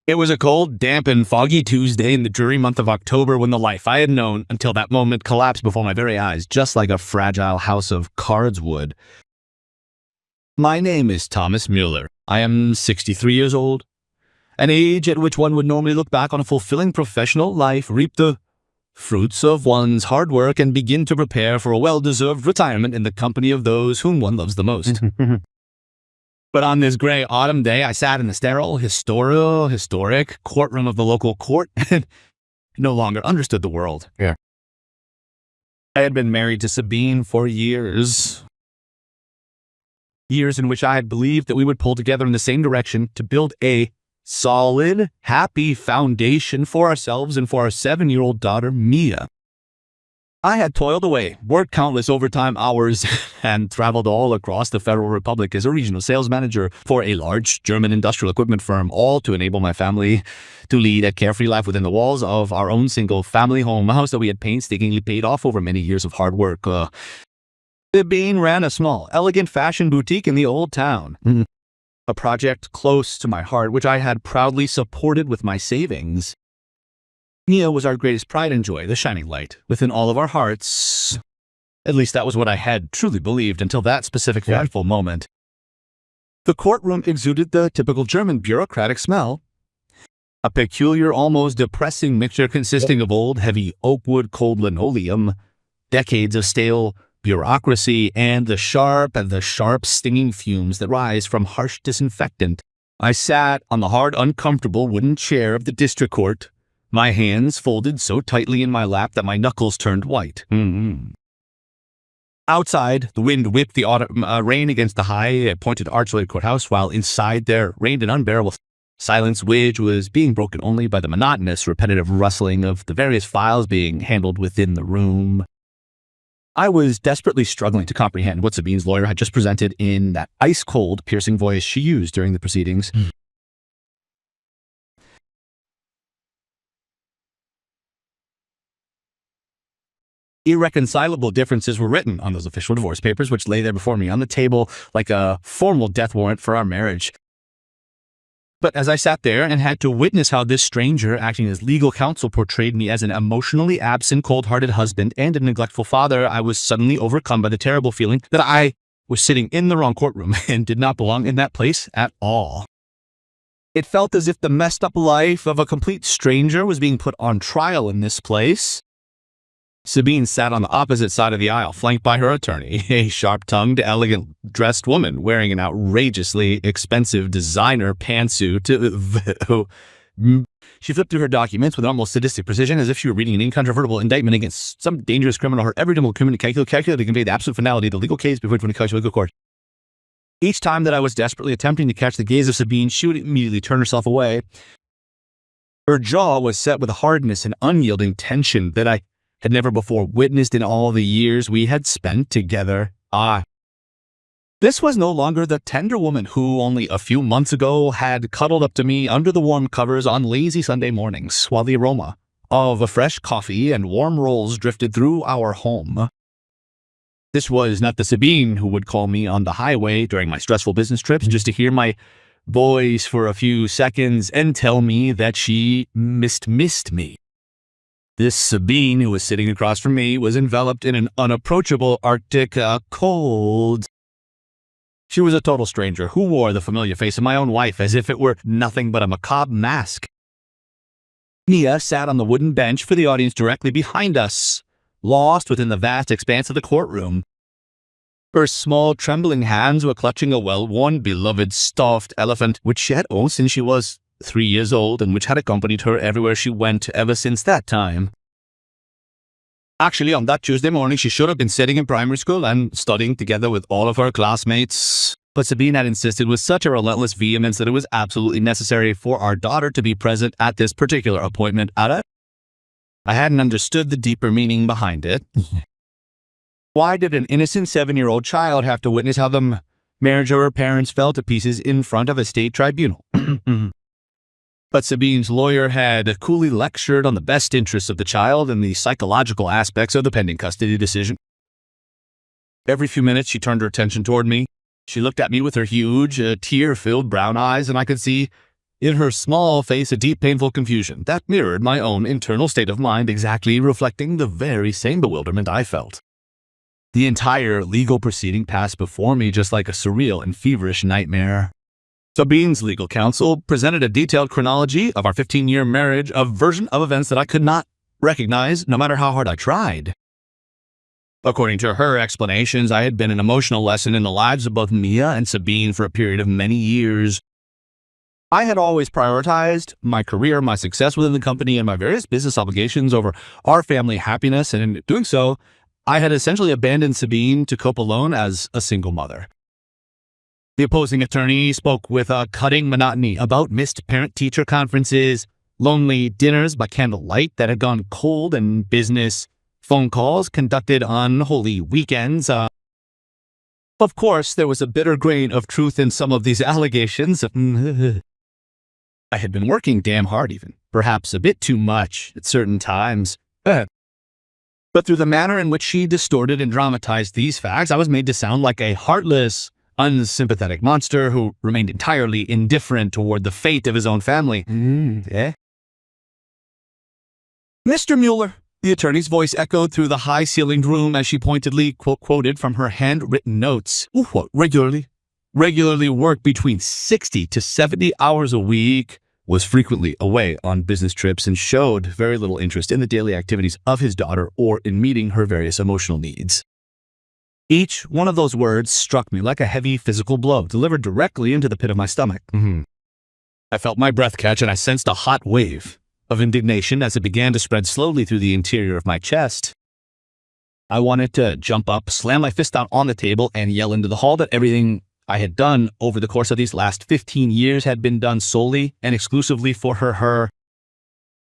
It was a cold, damp, and foggy Tuesday in the dreary month of October when the life I had known until that moment collapsed before my very eyes, just like a fragile house of cards would. My name is Thomas Mueller. I am 63 years old, an age at which one would normally look back on a fulfilling professional life, reap the fruits of one's hard work, and begin to prepare for a well-deserved retirement in the company of those whom one loves the most. But on this gray autumn day, I sat in the sterile, historic courtroom of the local court and no longer understood the world. Yeah. I had been married to Sabine for years. Years in which I had believed that we would pull together in the same direction to build a solid, happy foundation for ourselves and for our 7-year-old daughter, Mia. I had toiled away, worked countless overtime hours, and traveled all across the Federal Republic as a regional sales manager for a large German industrial equipment firm, all to enable my family to lead a carefree life within the walls of our own single-family home, a house that we had painstakingly paid off over many years of hard work. Sabine ran a small, elegant fashion boutique in the old town. A project close to my heart, which I had proudly supported with my savings. Mia was our greatest pride and joy, the shining light within all of our hearts. At least that was what I had truly believed until that specific fateful moment. The courtroom exuded the typical German bureaucratic smell. A peculiar, almost depressing mixture consisting of old, heavy oakwood cold linoleum, decades of stale bureaucracy, and the sharp stinging fumes that rise from harsh disinfectant. I sat on the hard, uncomfortable wooden chair of the district court, my hands folded so tightly in my lap that my knuckles turned white. Outside, the wind whipped the autumn rain against the high, pointed archway courthouse, while inside there reigned an unbearable silence, which was being broken only by the monotonous, repetitive rustling of the various files being handled within the room. I was desperately struggling to comprehend what Sabine's lawyer had just presented in that ice-cold, piercing voice she used during the proceedings. Irreconcilable differences were written on those official divorce papers, which lay there before me on the table like a formal death warrant for our marriage. But as I sat there and had to witness how this stranger, acting as legal counsel, portrayed me as an emotionally absent, cold-hearted husband and a neglectful father, I was suddenly overcome by the terrible feeling that I was sitting in the wrong courtroom and did not belong in that place at all. It felt as if the messed up life of a complete stranger was being put on trial in this place. Sabine sat on the opposite side of the aisle, flanked by her attorney, a sharp-tongued, elegant-dressed woman wearing an outrageously expensive designer pantsuit. She flipped through her documents with almost sadistic precision, as if she were reading an incontrovertible indictment against some dangerous criminal. Her every criminal calculated to convey the absolute finality of the legal case before it went to legal court. Each time that I was desperately attempting to catch the gaze of Sabine, she would immediately turn herself away. Her jaw was set with a hardness and unyielding tension that I had never before witnessed in all the years we had spent together. This was no longer the tender woman who only a few months ago had cuddled up to me under the warm covers on lazy Sunday mornings, while the aroma of a fresh coffee and warm rolls drifted through our home. This was not the Sabine who would call me on the highway during my stressful business trips just to hear my voice for a few seconds and tell me that she missed me. This Sabine, who was sitting across from me, was enveloped in an unapproachable Arctic cold. She was a total stranger who wore the familiar face of my own wife as if it were nothing but a macabre mask. Mia sat on the wooden bench for the audience directly behind us, lost within the vast expanse of the courtroom. Her small, trembling hands were clutching a well-worn, beloved stuffed elephant, which she had owned since she was 3 years old and which had accompanied her everywhere she went ever since that time. Actually, on that Tuesday morning, she should have been sitting in primary school and studying together with all of her classmates. But Sabine had insisted with such a relentless vehemence that it was absolutely necessary for our daughter to be present at this particular appointment. I hadn't understood the deeper meaning behind it. Why did an innocent 7-year-old child have to witness how the marriage of her parents fell to pieces in front of a state tribunal? But Sabine's lawyer had coolly lectured on the best interests of the child and the psychological aspects of the pending custody decision. Every few minutes, she turned her attention toward me. She looked at me with her huge, tear-filled brown eyes, and I could see in her small face a deep painful confusion that mirrored my own internal state of mind, exactly reflecting the very same bewilderment I felt. The entire legal proceeding passed before me just like a surreal and feverish nightmare. Sabine's legal counsel presented a detailed chronology of our 15-year marriage, a version of events that I could not recognize no matter how hard I tried. According to her explanations, I had been an emotional lesson in the lives of both Mia and Sabine for a period of many years. I had always prioritized my career, my success within the company, and my various business obligations over our family happiness, and in doing so, I had essentially abandoned Sabine to cope alone as a single mother. The opposing attorney spoke with a cutting monotony about missed parent-teacher conferences, lonely dinners by candlelight that had gone cold, and business phone calls conducted on holy weekends. Of course, there was a bitter grain of truth in some of these allegations. I had been working damn hard even, perhaps a bit too much at certain times. But through the manner in which she distorted and dramatized these facts, I was made to sound like a heartless, unsympathetic monster who remained entirely indifferent toward the fate of his own family. Mr. Mueller, the attorney's voice echoed through the high-ceilinged room as she pointedly quoted from her handwritten notes. Regularly worked between 60 to 70 hours a week, was frequently away on business trips, and showed very little interest in the daily activities of his daughter or in meeting her various emotional needs. Each one of those words struck me like a heavy physical blow, delivered directly into the pit of my stomach. I felt my breath catch, and I sensed a hot wave of indignation as it began to spread slowly through the interior of my chest. I wanted to jump up, slam my fist down on the table, and yell into the hall that everything I had done over the course of these last 15 years had been done solely and exclusively for her.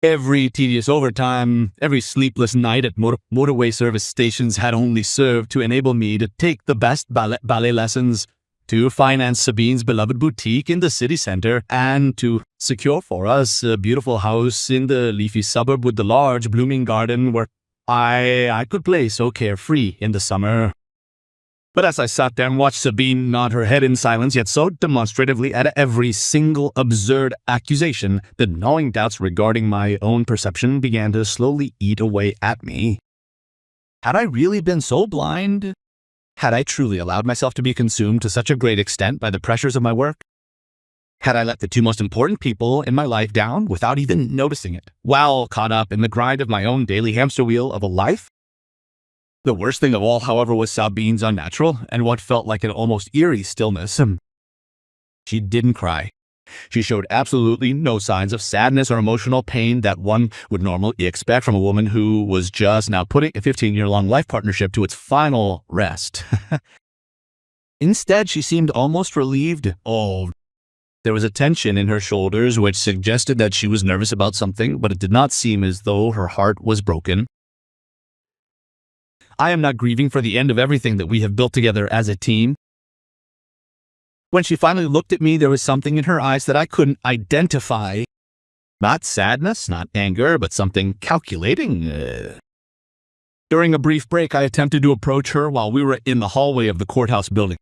Every tedious overtime, every sleepless night at motorway service stations had only served to enable me to take the best ballet lessons, to finance Sabine's beloved boutique in the city center, and to secure for us a beautiful house in the leafy suburb with the large blooming garden where I could play so carefree in the summer. But as I sat there and watched Sabine nod her head in silence, yet so demonstratively at every single absurd accusation, the gnawing doubts regarding my own perception began to slowly eat away at me. Had I really been so blind? Had I truly allowed myself to be consumed to such a great extent by the pressures of my work? Had I let the two most important people in my life down without even noticing it, while caught up in the grind of my own daily hamster wheel of a life? The worst thing of all, however, was Sabine's unnatural and what felt like an almost eerie stillness. She didn't cry. She showed absolutely no signs of sadness or emotional pain that one would normally expect from a woman who was just now putting a 15-year-long life partnership to its final rest. Instead, she seemed almost relieved. There was a tension in her shoulders which suggested that she was nervous about something, but it did not seem as though her heart was broken. I am not grieving for the end of everything that we have built together as a team. When she finally looked at me, there was something in her eyes that I couldn't identify. Not sadness, not anger, but something calculating. During a brief break, I attempted to approach her while we were in the hallway of the courthouse building.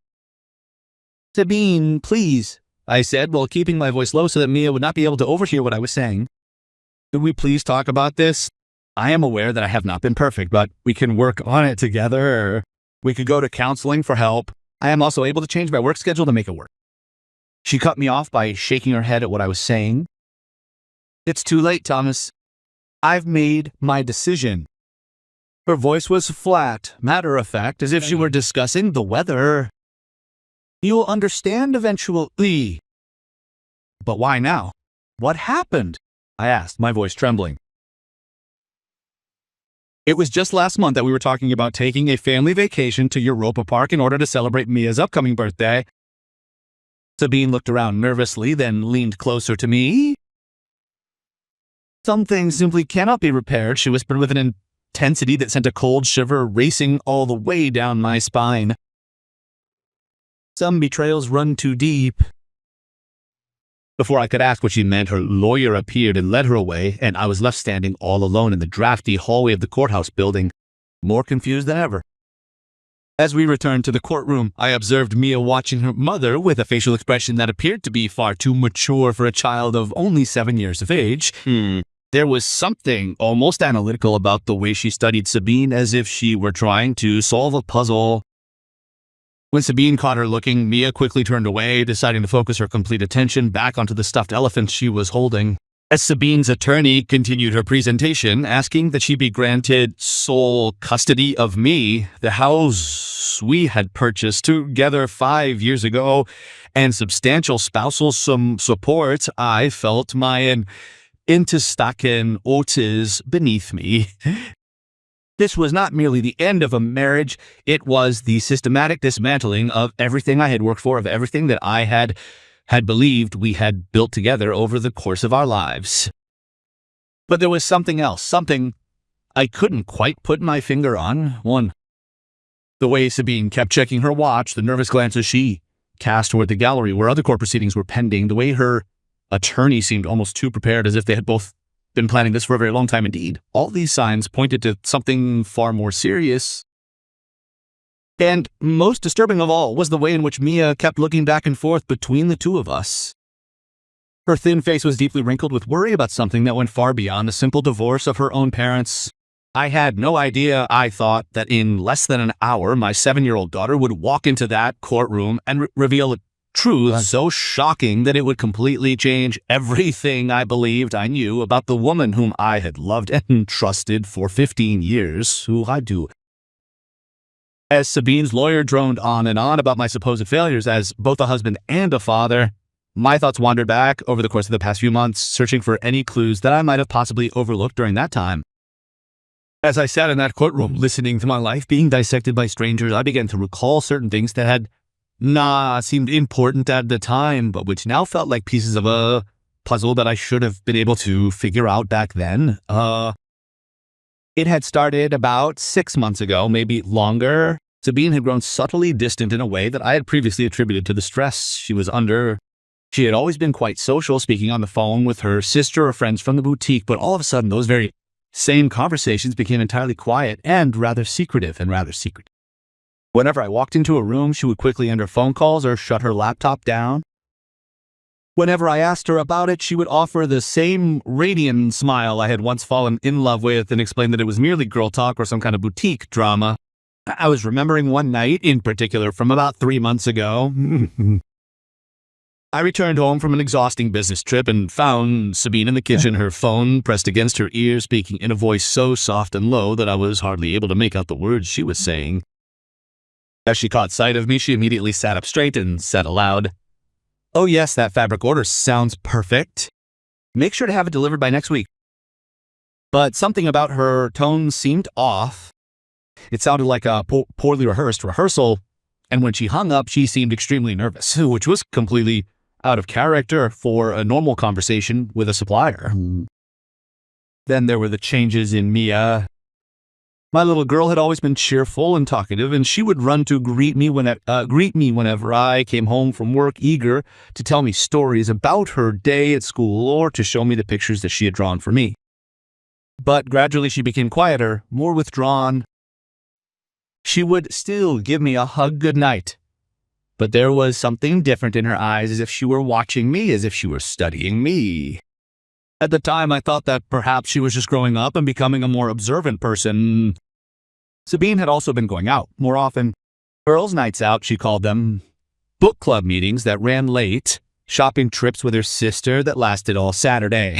"Sabine, please," I said, while keeping my voice low so that Mia would not be able to overhear what I was saying. "Could we please talk about this? I am aware that I have not been perfect, but we can work on it together. We could go to counseling for help. I am also able to change my work schedule to make it work." She cut me off by shaking her head at what I was saying. "It's too late, Thomas. I've made my decision." Her voice was flat, matter-of-fact, as if she were discussing the weather. "You'll understand eventually." "But why now? What happened?" I asked, my voice trembling. "It was just last month that we were talking about taking a family vacation to Europa Park in order to celebrate Mia's upcoming birthday." Sabine looked around nervously, then leaned closer to me. "Some things simply cannot be repaired," she whispered with an intensity that sent a cold shiver racing all the way down my spine. "Some betrayals run too deep." Before I could ask what she meant, her lawyer appeared and led her away, and I was left standing all alone in the drafty hallway of the courthouse building, more confused than ever. As we returned to the courtroom, I observed Mia watching her mother with a facial expression that appeared to be far too mature for a child of only 7 years of age. There was something almost analytical about the way she studied Sabine, as if she were trying to solve a puzzle. When Sabine caught her looking, Mia quickly turned away, deciding to focus her complete attention back onto the stuffed elephant she was holding. As Sabine's attorney continued her presentation, asking that she be granted sole custody of me, the house we had purchased together 5 years ago, and substantial spousal support, I felt my intestaken otis beneath me. This was not merely the end of a marriage, it was the systematic dismantling of everything I had worked for, of everything that I had believed we had built together over the course of our lives. But there was something else, something I couldn't quite put my finger on. The way Sabine kept checking her watch, the nervous glances she cast toward the gallery where other court proceedings were pending, the way her attorney seemed almost too prepared, as if they had both been planning this for a very long time indeed. All these signs pointed to something far more serious. And most disturbing of all was the way in which Mia kept looking back and forth between the two of us. Her thin face was deeply wrinkled with worry about something that went far beyond a simple divorce of her own parents. I had no idea, I thought, that in less than an hour, my 7-year-old daughter would walk into that courtroom and reveal a truth so shocking that it would completely change everything I believed I knew about the woman whom I had loved and trusted for 15 years, who I do. As Sabine's lawyer droned on and on about my supposed failures as both a husband and a father, my thoughts wandered back over the course of the past few months, searching for any clues that I might have possibly overlooked during that time. As I sat in that courtroom, listening to my life being dissected by strangers, I began to recall certain things that had seemed important at the time, but which now felt like pieces of a puzzle that I should have been able to figure out back then. It had started about 6 months ago, maybe longer. Sabine had grown subtly distant in a way that I had previously attributed to the stress she was under. She had always been quite social, speaking on the phone with her sister or friends from the boutique, but all of a sudden those very same conversations became entirely quiet and rather secretive. Whenever I walked into a room, she would quickly end her phone calls or shut her laptop down. Whenever I asked her about it, she would offer the same radiant smile I had once fallen in love with and explain that it was merely girl talk or some kind of boutique drama. I was remembering one night in particular from about 3 months ago. I returned home from an exhausting business trip and found Sabine in the kitchen, her phone pressed against her ear, speaking in a voice so soft and low that I was hardly able to make out the words she was saying. As she caught sight of me, she immediately sat up straight and said aloud, "Oh yes, that fabric order sounds perfect. Make sure to have it delivered by next week." But something about her tone seemed off. It sounded like a poorly rehearsed rehearsal, and when she hung up, she seemed extremely nervous, which was completely out of character for a normal conversation with a supplier. Then there were the changes in Mia. My little girl had always been cheerful and talkative, and she would run to greet me whenever I came home from work, eager to tell me stories about her day at school or to show me the pictures that she had drawn for me. But gradually she became quieter, more withdrawn. She would still give me a hug goodnight, but there was something different in her eyes, as if she were watching me, as if she were studying me. At the time, I thought that perhaps she was just growing up and becoming a more observant person. Sabine had also been going out more often. Girls' nights out, she called them. Book club meetings that ran late. Shopping trips with her sister that lasted all Saturday.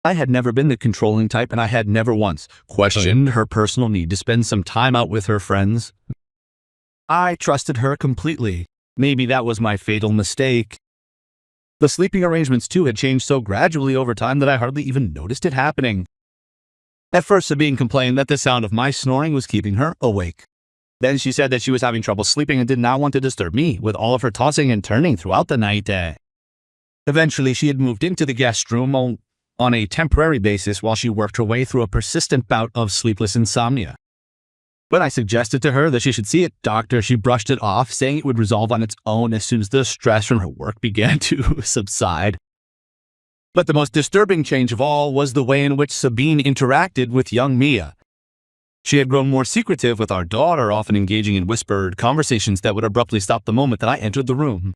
I had never been the controlling type, and I had never once questioned her personal need to spend some time out with her friends. I trusted her completely. Maybe that was my fatal mistake. The sleeping arrangements, too, had changed so gradually over time that I hardly even noticed it happening. At first, Sabine complained that the sound of my snoring was keeping her awake. Then she said that she was having trouble sleeping and did not want to disturb me with all of her tossing and turning throughout the night. Eventually, she had moved into the guest room on a temporary basis while she worked her way through a persistent bout of sleepless insomnia. When I suggested to her that she should see a doctor, she brushed it off, saying it would resolve on its own as soon as the stress from her work began to subside. But the most disturbing change of all was the way in which Sabine interacted with young Mia. She had grown more secretive, with our daughter often engaging in whispered conversations that would abruptly stop the moment that I entered the room.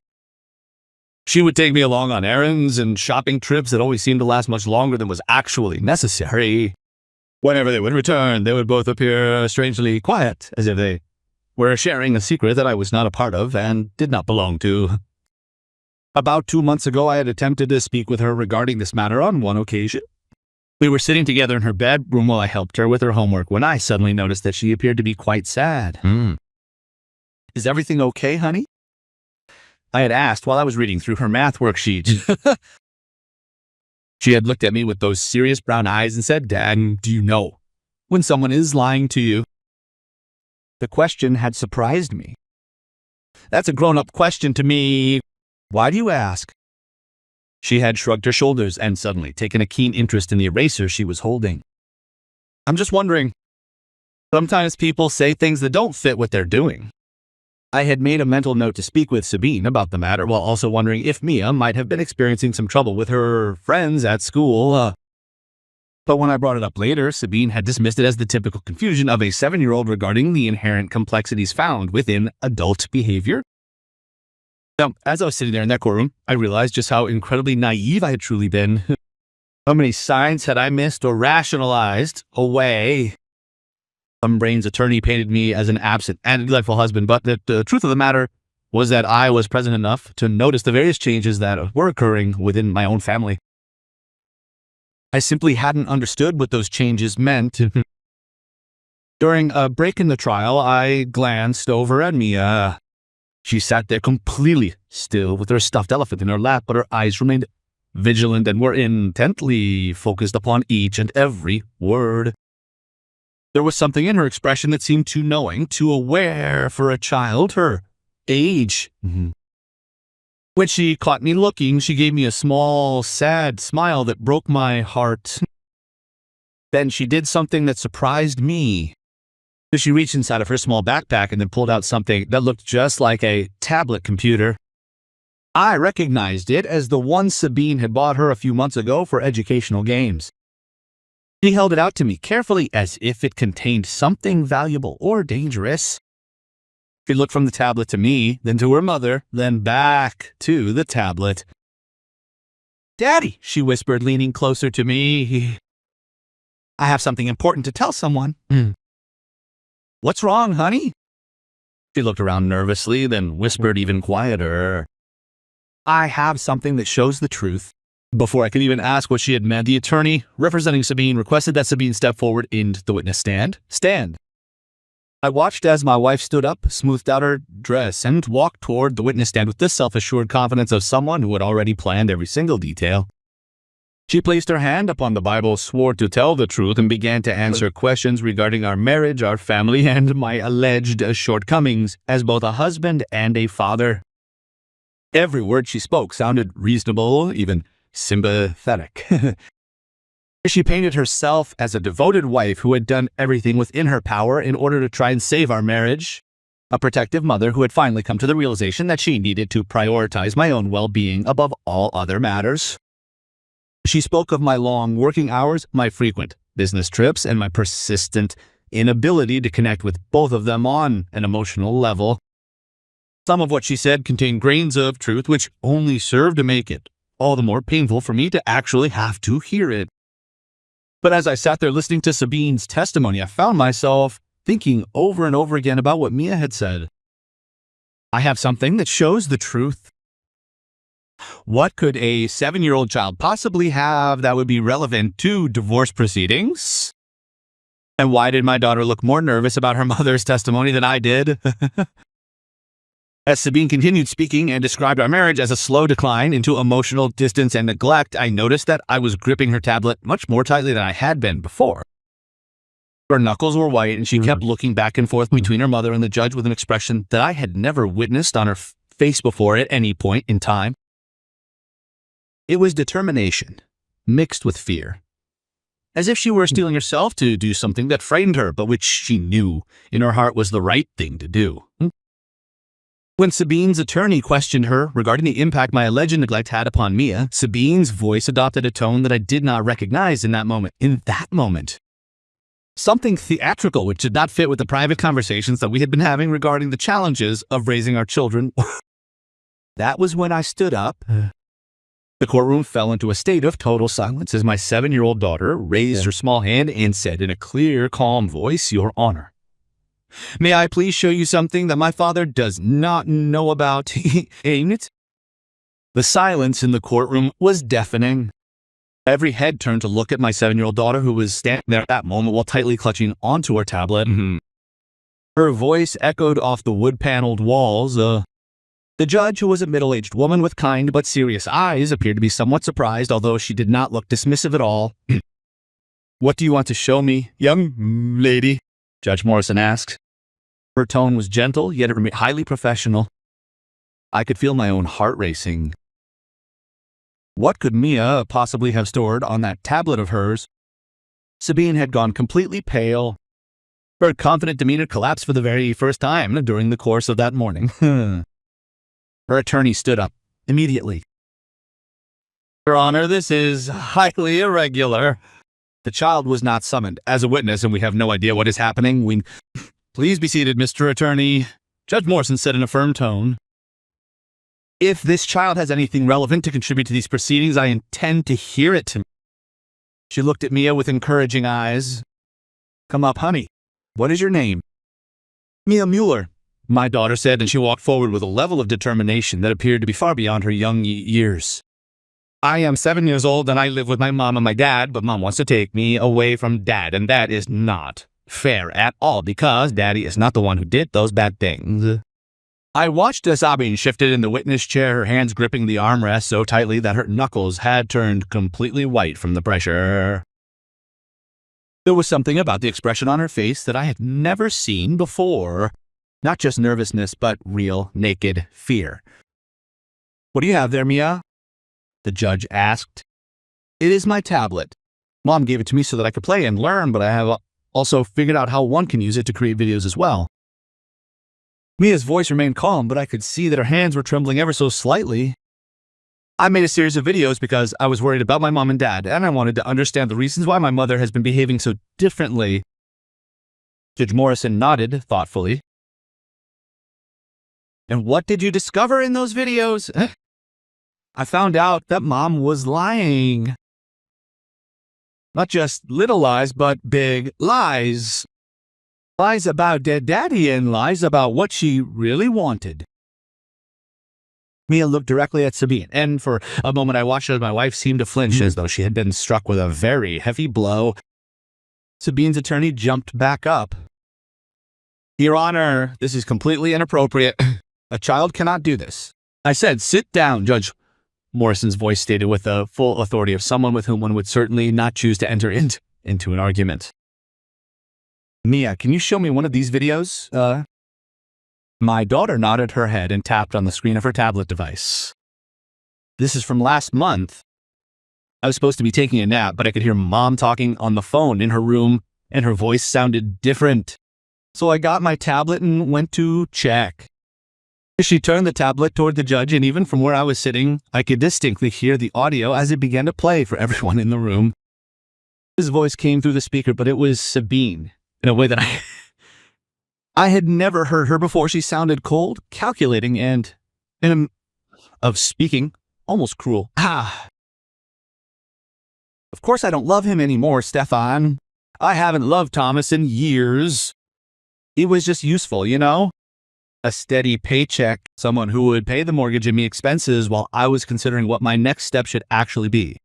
She would take me along on errands and shopping trips that always seemed to last much longer than was actually necessary. Whenever they would return, they would both appear strangely quiet, as if they were sharing a secret that I was not a part of and did not belong to. About 2 months ago, I had attempted to speak with her regarding this matter on one occasion. We were sitting together in her bedroom while I helped her with her homework when I suddenly noticed that she appeared to be quite sad. Is everything okay, honey? I had asked while I was reading through her math worksheet. She had looked at me with those serious brown eyes and said, "Dad, do you know when someone is lying to you?" The question had surprised me. That's a grown-up question to me. Why do you ask? She had shrugged her shoulders and suddenly taken a keen interest in the eraser she was holding. I'm just wondering. Sometimes people say things that don't fit what they're doing. I had made a mental note to speak with Sabine about the matter while also wondering if Mia might have been experiencing some trouble with her friends at school. But when I brought it up later, Sabine had dismissed it as the typical confusion of a 7-year-old regarding the inherent complexities found within adult behavior. Now, as I was sitting there in that courtroom, I realized just how incredibly naive I had truly been. How many signs had I missed or rationalized away? Some brain's attorney painted me as an absent and neglectful husband, but the truth of the matter was that I was present enough to notice the various changes that were occurring within my own family. I simply hadn't understood what those changes meant. During a break in the trial, I glanced over at Mia. She sat there completely still with her stuffed elephant in her lap, but her eyes remained vigilant and were intently focused upon each and every word. There was something in her expression that seemed too knowing, too aware for a child her age. When she caught me looking, she gave me a small, sad smile that broke my heart. Then she did something that surprised me. She reached inside of her small backpack and then pulled out something that looked just like a tablet computer. I recognized it as the one Sabine had bought her a few months ago for educational games. She held it out to me carefully as if it contained something valuable or dangerous. She looked from the tablet to me, then to her mother, then back to the tablet. "Daddy," she whispered, leaning closer to me. "I have something important to tell someone." "What's wrong, honey?" She looked around nervously, then whispered even quieter. "I have something that shows the truth." Before I could even ask what she had meant, the attorney representing Sabine requested that Sabine step forward into the witness stand. I watched as my wife stood up, smoothed out her dress, and walked toward the witness stand with the self-assured confidence of someone who had already planned every single detail. She placed her hand upon the Bible, swore to tell the truth, and began to answer questions regarding our marriage, our family, and my alleged shortcomings as both a husband and a father. Every word she spoke sounded reasonable, even sympathetic. She painted herself as a devoted wife who had done everything within her power in order to try and save our marriage, a protective mother who had finally come to the realization that she needed to prioritize my own well-being above all other matters. She spoke of my long working hours, my frequent business trips, and my persistent inability to connect with both of them on an emotional level. Some of what she said contained grains of truth which only served to make it all the more painful for me to actually have to hear it. But as I sat there listening to Sabine's testimony, I found myself thinking over and over again about what Mia had said. I have something that shows the truth. What could a 7-year-old child possibly have that would be relevant to divorce proceedings? And why did my daughter look more nervous about her mother's testimony than I did? As Sabine continued speaking and described our marriage as a slow decline into emotional distance and neglect, I noticed that I was gripping her tablet much more tightly than I had been before. Her knuckles were white, and she kept looking back and forth between her mother and the judge with an expression that I had never witnessed on her face before at any point in time. It was determination, mixed with fear. As if she were steeling herself to do something that frightened her, but which she knew in her heart was the right thing to do. When Sabine's attorney questioned her regarding the impact my alleged neglect had upon Mia, Sabine's voice adopted a tone that I did not recognize in that moment. Something theatrical which did not fit with the private conversations that we had been having regarding the challenges of raising our children. That was when I stood up. The courtroom fell into a state of total silence as my 7-year-old daughter raised her small hand and said in a clear, calm voice, "Your Honor, may I please show you something that my father does not know about?" Ain't it? The silence in the courtroom was deafening. Every head turned to look at my 7-year-old daughter, who was standing there at that moment while tightly clutching onto her tablet. Her voice echoed off the wood-paneled walls. The judge, who was a middle-aged woman with kind but serious eyes, appeared to be somewhat surprised, although she did not look dismissive at all. "What do you want to show me, young lady?" Judge Morrison asked. Her tone was gentle, yet it remained highly professional. I could feel my own heart racing. What could Mia possibly have stored on that tablet of hers? Sabine had gone completely pale. Her confident demeanor collapsed for the very first time during the course of that morning. Her attorney stood up immediately. "Your Honor, this is highly irregular." The child was not summoned as a witness, and we have no idea what is happening. "Please be seated, Mr. Attorney," Judge Morrison said in a firm tone. "If this child has anything relevant to contribute to these proceedings, I intend to hear it." She looked at Mia with encouraging eyes. "Come up, honey. What is your name?" "Mia Mueller," my daughter said, and she walked forward with a level of determination that appeared to be far beyond her young years. "I am 7 years old, and I live with my mom and my dad, but Mom wants to take me away from Dad, and that is not fair at all, because Daddy is not the one who did those bad things." I watched as Sabine shifted in the witness chair, her hands gripping the armrest so tightly that her knuckles had turned completely white from the pressure. There was something about the expression on her face that I had never seen before. Not just nervousness, but real, naked fear. "What do you have there, Mia?" the judge asked. "It is my tablet. Mom gave it to me so that I could play and learn, but I have also figured out how one can use it to create videos as well." Mia's voice remained calm, but I could see that her hands were trembling ever so slightly. "I made a series of videos because I was worried about my mom and dad, and I wanted to understand the reasons why my mother has been behaving so differently." Judge Morrison nodded thoughtfully. "And what did you discover in those videos?" "I found out that Mom was lying. Not just little lies, but big lies. Lies about dead daddy and lies about what she really wanted." Mia looked directly at Sabine, and for a moment I watched as my wife seemed to flinch as though she had been struck with a very heavy blow. Sabine's attorney jumped back up. "Your Honor, this is completely inappropriate. A child cannot do this." I said, "Sit down, Judge." Morrison's voice stated with the full authority of someone with whom one would certainly not choose to enter into an argument. "Mia, can you show me one of these videos?" My daughter nodded her head and tapped on the screen of her tablet device. "This is from last month. I was supposed to be taking a nap, but I could hear Mom talking on the phone in her room, and her voice sounded different. So I got my tablet and went to check." She turned the tablet toward the judge, and even from where I was sitting, I could distinctly hear the audio as it began to play for everyone in the room. His voice came through the speaker, but it was Sabine, in a way that I had never heard her before. She sounded cold, calculating, and, of speaking, almost cruel. "Of course I don't love him anymore, Stefan. I haven't loved Thomas in years. He was just useful, you know? A steady paycheck, someone who would pay the mortgage and me expenses while I was considering what my next step should actually be."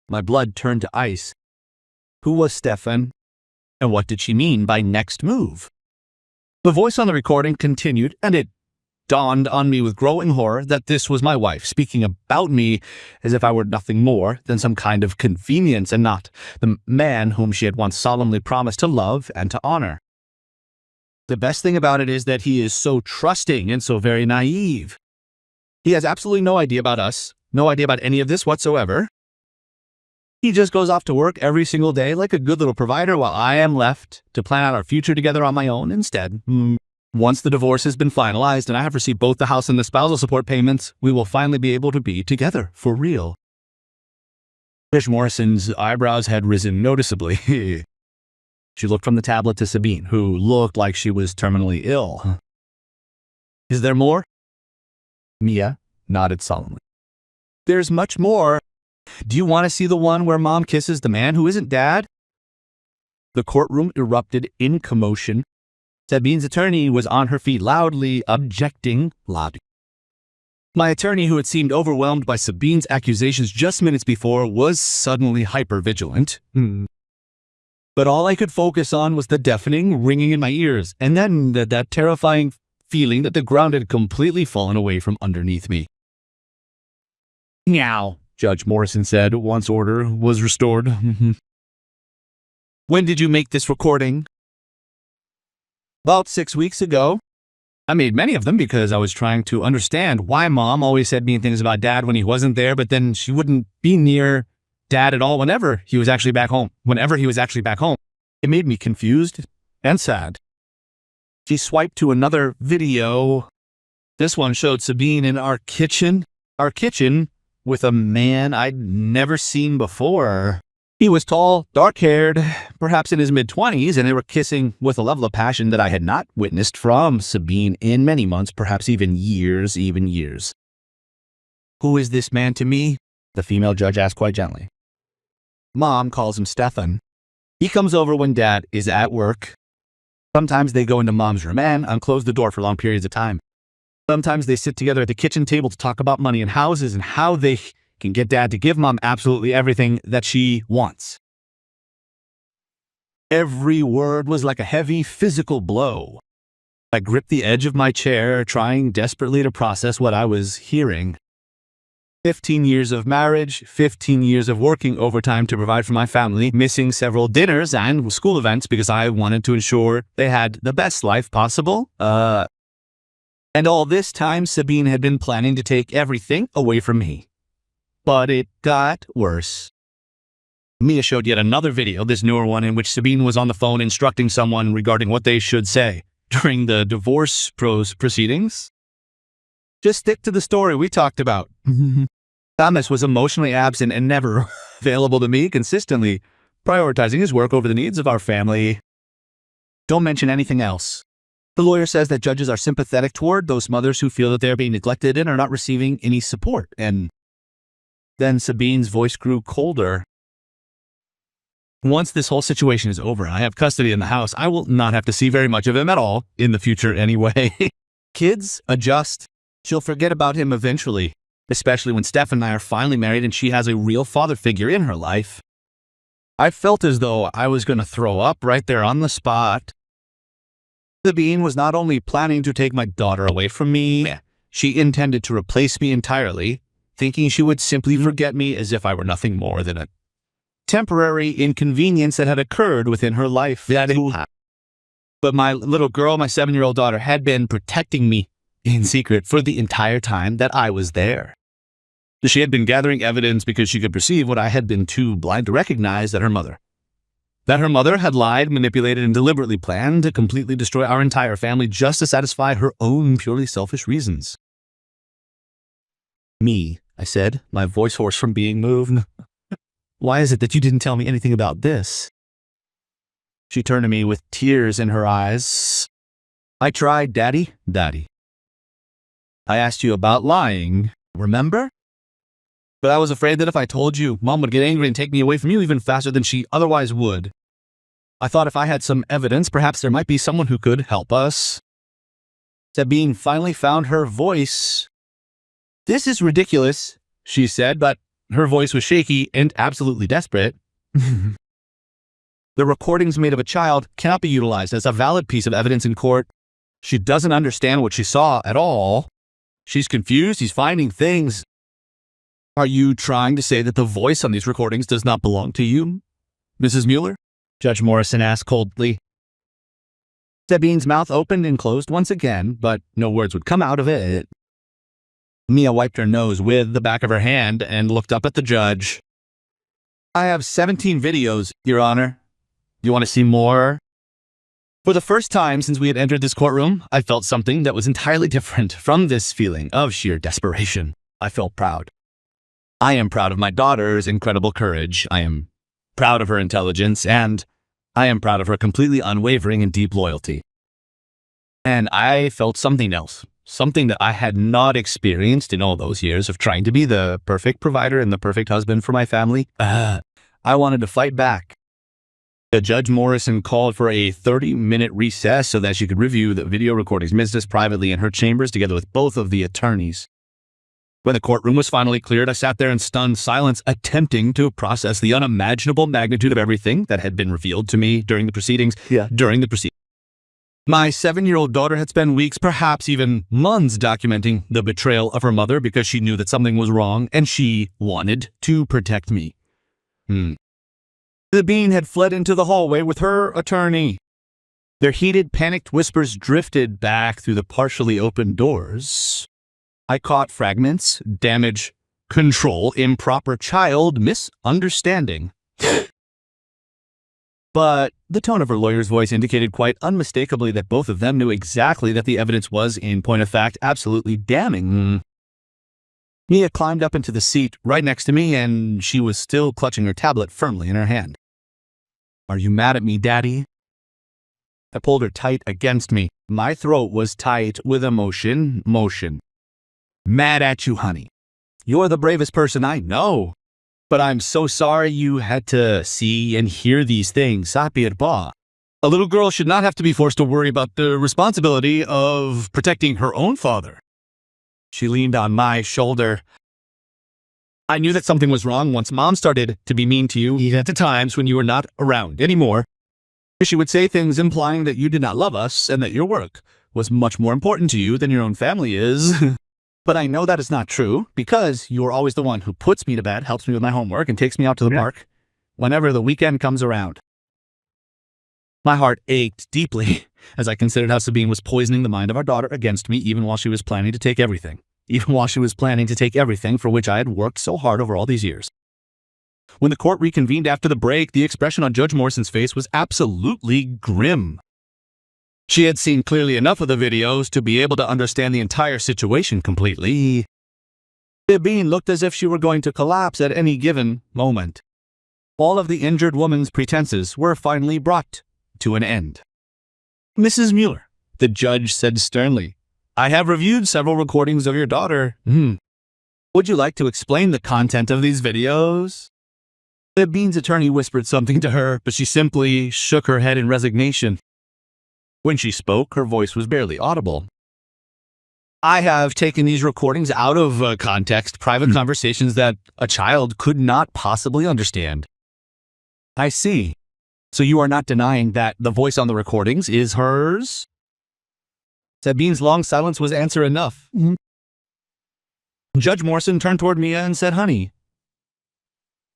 My blood turned to ice. Who was Stefan? And what did she mean by next move? The voice on the recording continued, and it dawned on me with growing horror that this was my wife speaking about me as if I were nothing more than some kind of convenience and not the man whom she had once solemnly promised to love and to honor. The best thing about it is that he is so trusting and so very naive. He has absolutely no idea about us, no idea about any of this whatsoever. He just goes off to work every single day like a good little provider while I am left to plan out our future together on my own instead. Once the divorce has been finalized and I have received both the house and the spousal support payments, we will finally be able to be together for real. Judge Morrison's eyebrows had risen noticeably. She looked from the tablet to Sabine, who looked like she was terminally ill. Is there more? Mia nodded solemnly. There's much more. Do you want to see the one where Mom kisses the man who isn't Dad? The courtroom erupted in commotion. Sabine's attorney was on her feet loudly objecting. My attorney, who had seemed overwhelmed by Sabine's accusations just minutes before, was suddenly hyper-vigilant. But all I could focus on was the deafening ringing in my ears, and then that terrifying feeling that the ground had completely fallen away from underneath me. Meow, Judge Morrison said once order was restored. When did you make this recording? About 6 weeks ago. I made many of them because I was trying to understand why Mom always said mean things about Dad when he wasn't there, but then she wouldn't be near Dad at all whenever he was actually back home. It made me confused and sad. She swiped to another video. This one showed Sabine in our kitchen with a man I'd never seen before. He was tall, dark-haired, perhaps in his mid-20s, and they were kissing with a level of passion that I had not witnessed from Sabine in many months, perhaps even years. Who is this man to me? The female judge asked quite gently. Mom calls him Stefan. He comes over when Dad is at work. Sometimes they go into Mom's room and unclose the door for long periods of time. Sometimes they sit together at the kitchen table to talk about money and houses and how they can get Dad to give Mom absolutely everything that she wants. Every word was like a heavy physical blow. I gripped the edge of my chair, trying desperately to process what I was hearing. 15 years of marriage, 15 years of working overtime to provide for my family, missing several dinners and school events because I wanted to ensure they had the best life possible. And all this time, Sabine had been planning to take everything away from me. But it got worse. Mia showed yet another video, this newer one, in which Sabine was on the phone instructing someone regarding what they should say during the divorce proceedings. Just stick to the story we talked about. Thomas was emotionally absent and never available to me, consistently prioritizing his work over the needs of our family. Don't mention anything else. The lawyer says that judges are sympathetic toward those mothers who feel that they're being neglected and are not receiving any support. And then Sabine's voice grew colder. Once this whole situation is over, I have custody in the house. I will not have to see very much of him at all in the future anyway. Kids adjust. She'll forget about him eventually, especially when Steph and I are finally married and she has a real father figure in her life. I felt as though I was going to throw up right there on the spot. Sabine was not only planning to take my daughter away from me, she intended to replace me entirely, thinking she would simply forget me as if I were nothing more than a temporary inconvenience that had occurred within her life. But my little girl, my 7-year-old daughter, had been protecting me in secret for the entire time that I was there. She had been gathering evidence because she could perceive what I had been too blind to recognize, that her mother had lied, manipulated, and deliberately planned to completely destroy our entire family just to satisfy her own purely selfish reasons. Me, I said, my voice hoarse from being moved. Why is it that you didn't tell me anything about this? She turned to me with tears in her eyes. I tried, Daddy. I asked you about lying, remember? But I was afraid that if I told you, Mom would get angry and take me away from you even faster than she otherwise would. I thought if I had some evidence, perhaps there might be someone who could help us. Sabine finally found her voice. This is ridiculous, she said, but her voice was shaky and absolutely desperate. The recordings made of a child cannot be utilized as a valid piece of evidence in court. She doesn't understand what she saw at all. She's confused. She's finding things. Are you trying to say that the voice on these recordings does not belong to you, Mrs. Mueller? Judge Morrison asked coldly. Sabine's mouth opened and closed once again, but no words would come out of it. Mia wiped her nose with the back of her hand and looked up at the judge. I have 17 videos, Your Honor. You want to see more? For the first time since we had entered this courtroom, I felt something that was entirely different from this feeling of sheer desperation. I felt proud. I am proud of my daughter's incredible courage. I am proud of her intelligence, and I am proud of her completely unwavering and deep loyalty. And I felt something else, something that I had not experienced in all those years of trying to be the perfect provider and the perfect husband for my family. I wanted to fight back. Judge Morrison called for a 30-minute recess so that she could review the video recordings Mrs. privately in her chambers together with both of the attorneys. When the courtroom was finally cleared, I sat there in stunned silence, attempting to process the unimaginable magnitude of everything that had been revealed to me during the proceedings. My 7-year-old daughter had spent weeks, perhaps even months, documenting the betrayal of her mother because she knew that something was wrong and she wanted to protect me. The bean had fled into the hallway with her attorney. Their heated, panicked whispers drifted back through the partially open doors. I caught fragments: damage, control, improper child, misunderstanding. But the tone of her lawyer's voice indicated quite unmistakably that both of them knew exactly that the evidence was, in point of fact, absolutely damning. Mia climbed up into the seat right next to me, and she was still clutching her tablet firmly in her hand. "Are you mad at me, Daddy?" I pulled her tight against me. My throat was tight with emotion. "Mad at you, honey. You're the bravest person I know. But I'm so sorry you had to see and hear these things. A little girl should not have to be forced to worry about the responsibility of protecting her own father." She leaned on my shoulder. "I knew that something was wrong once Mom started to be mean to you, even at the times when you were not around anymore. She would say things implying that you did not love us and that your work was much more important to you than your own family is. But I know that is not true, because you are always the one who puts me to bed, helps me with my homework, and takes me out to the park whenever the weekend comes around." My heart ached deeply as I considered how Sabine was poisoning the mind of our daughter against me, even while she was planning to take everything for which I had worked so hard over all these years. When the court reconvened after the break, the expression on Judge Morrison's face was absolutely grim. She had seen clearly enough of the videos to be able to understand the entire situation completely. Sabine looked as if she were going to collapse at any given moment. All of the injured woman's pretenses were finally brought to an end. "Mrs. Mueller," the judge said sternly, "I have reviewed several recordings of your daughter. Would you like to explain the content of these videos?" Sabine's attorney whispered something to her, but she simply shook her head in resignation. When she spoke, her voice was barely audible. "I have taken these recordings out of context, private conversations that a child could not possibly understand." "I see. So you are not denying that the voice on the recordings is hers?" Sabine's long silence was answer enough. Judge Morrison turned toward Mia and said, "Honey,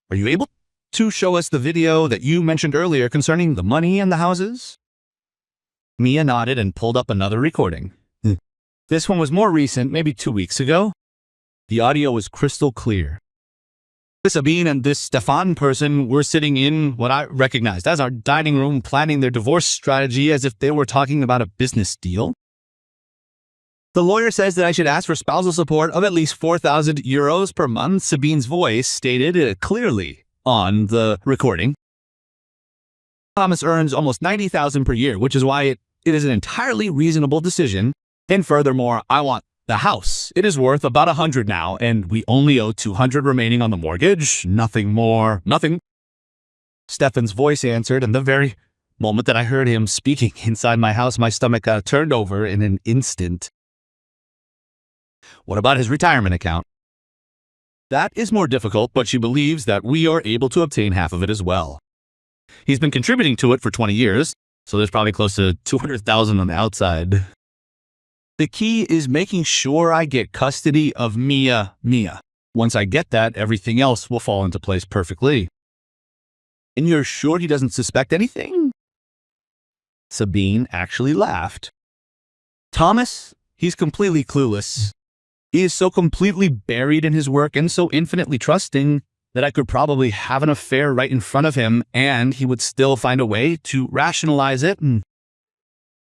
are you able to show us the video that you mentioned earlier concerning the money and the houses?" Mia nodded and pulled up another recording. This one was more recent, maybe 2 weeks ago. The audio was crystal clear. Sabine and this Stefan person were sitting in what I recognized as our dining room, planning their divorce strategy as if they were talking about a business deal. "The lawyer says that I should ask for spousal support of at least 4,000 euros per month," Sabine's voice stated clearly on the recording. "Thomas earns almost 90,000 per year, which is why it is an entirely reasonable decision. And furthermore, I want the house. It is worth about 100 now, and we only owe 200 remaining on the mortgage. Nothing more, nothing." Stefan's voice answered, and the very moment that I heard him speaking inside my house, my stomach turned over in an instant. "What about his retirement account?" "That is more difficult, but she believes that we are able to obtain half of it as well. He's been contributing to it for 20 years, so there's probably close to 200,000 on the outside. The key is making sure I get custody of Mia. Once I get that, everything else will fall into place perfectly." "And you're sure he doesn't suspect anything?" Sabine actually laughed. "Thomas, he's completely clueless. He is so completely buried in his work and so infinitely trusting that I could probably have an affair right in front of him and he would still find a way to rationalize it. And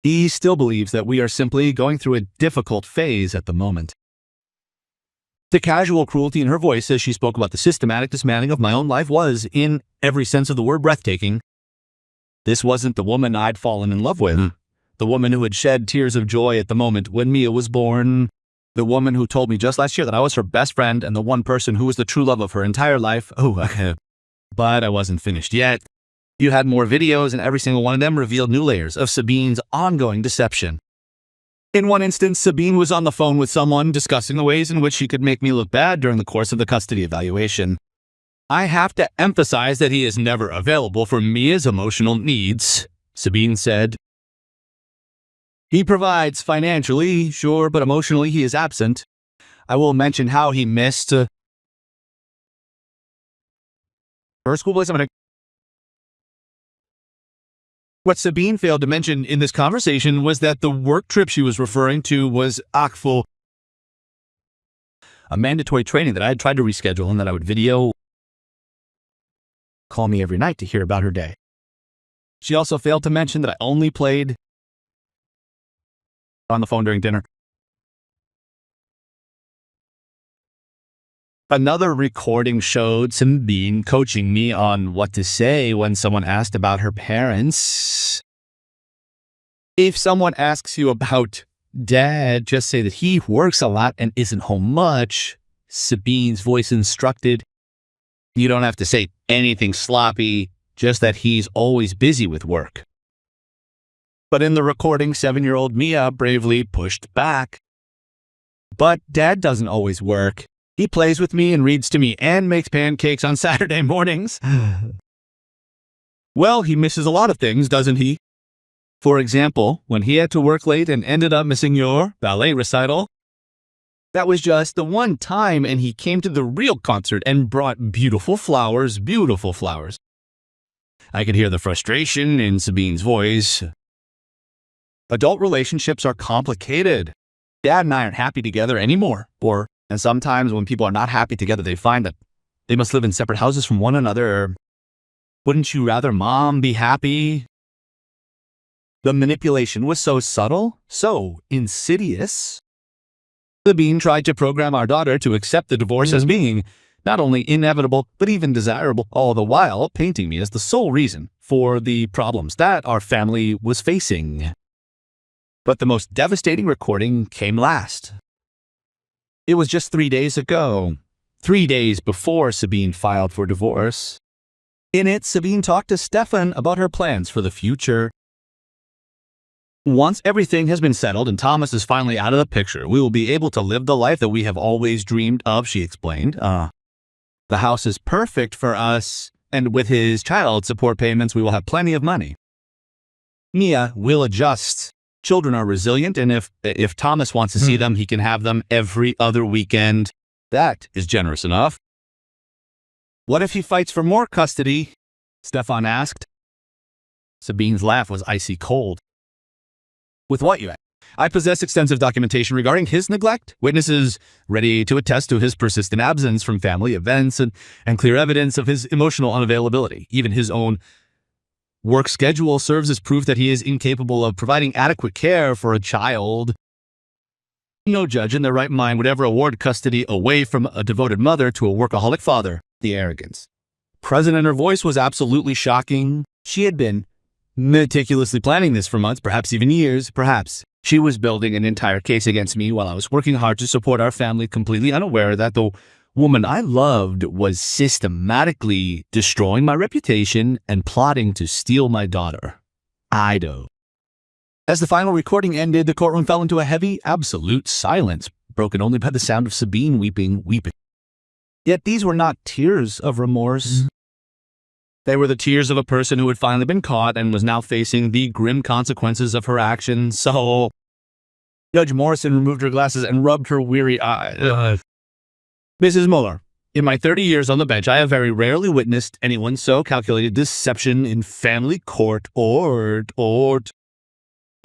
he still believes that we are simply going through a difficult phase at the moment." The casual cruelty in her voice as she spoke about the systematic dismantling of my own life was, in every sense of the word, breathtaking. This wasn't the woman I'd fallen in love with. The woman who had shed tears of joy at the moment when Mia was born. The woman who told me just last year that I was her best friend and the one person who was the true love of her entire life. But I wasn't finished yet. You had more videos, and every single one of them revealed new layers of Sabine's ongoing deception. In one instance, Sabine was on the phone with someone discussing the ways in which she could make me look bad during the course of the custody evaluation. I have to emphasize that he is never available for Mia's emotional needs, Sabine said. He provides financially, sure, but emotionally he is absent. I will mention how he missed her school place. What Sabine failed to mention in this conversation was that the work trip she was referring to was ACFL, a mandatory training that I had tried to reschedule and that I would video call me every night to hear about her day. She also failed to mention that I only played on the phone during dinner. Another recording showed Sabine coaching me on what to say when someone asked about her parents. If someone asks you about Dad, just say that he works a lot and isn't home much. Sabine's voice instructed. You don't have to say anything sloppy, just that he's always busy with work. But in the recording, 7-year-old Mia bravely pushed back. But Dad doesn't always work. He plays with me and reads to me and makes pancakes on Saturday mornings. Well, he misses a lot of things, doesn't he? For example, when he had to work late and ended up missing your ballet recital. That was just the one time, and he came to the real concert and brought beautiful flowers, beautiful flowers. I could hear the frustration in Sabine's voice. Adult relationships are complicated. Dad and I aren't happy together anymore, and sometimes when people are not happy together, they find that they must live in separate houses from one another. Wouldn't you rather Mom be happy? The manipulation was so subtle, so insidious. Sabine tried to program our daughter to accept the divorce as being not only inevitable, but even desirable, all the while painting me as the sole reason for the problems that our family was facing. But the most devastating recording came last. It was just 3 days ago, 3 days before Sabine filed for divorce. In it, Sabine talked to Stefan about her plans for the future. Once everything has been settled and Thomas is finally out of the picture, we will be able to live the life that we have always dreamed of, she explained. The house is perfect for us, and with his child support payments, we will have plenty of money. Mia will adjust. Children are resilient, and if Thomas wants to see them, he can have them every other weekend. That is generous enough. What if he fights for more custody? Stefan asked. Sabine's laugh was icy cold. With what, you ask? I possess extensive documentation regarding his neglect, witnesses ready to attest to his persistent absence from family events, and clear evidence of his emotional unavailability. Even his own work schedule serves as proof that he is incapable of providing adequate care for a child. No judge in their right mind would ever award custody away from a devoted mother to a workaholic father. The arrogance. Present in her voice was absolutely shocking. She had been meticulously planning this for months, perhaps even years, perhaps. She was building an entire case against me while I was working hard to support our family, completely unaware that the woman I loved was systematically destroying my reputation and plotting to steal my daughter, Ido. As the final recording ended, the courtroom fell into a heavy, absolute silence, broken only by the sound of Sabine weeping. Yet these were not tears of remorse. They were the tears of a person who had finally been caught and was now facing the grim consequences of her actions. So, Judge Morrison removed her glasses and rubbed her weary eyes. Mrs. Mueller, in my 30 years on the bench, I have very rarely witnessed anyone so calculated deception in family court or.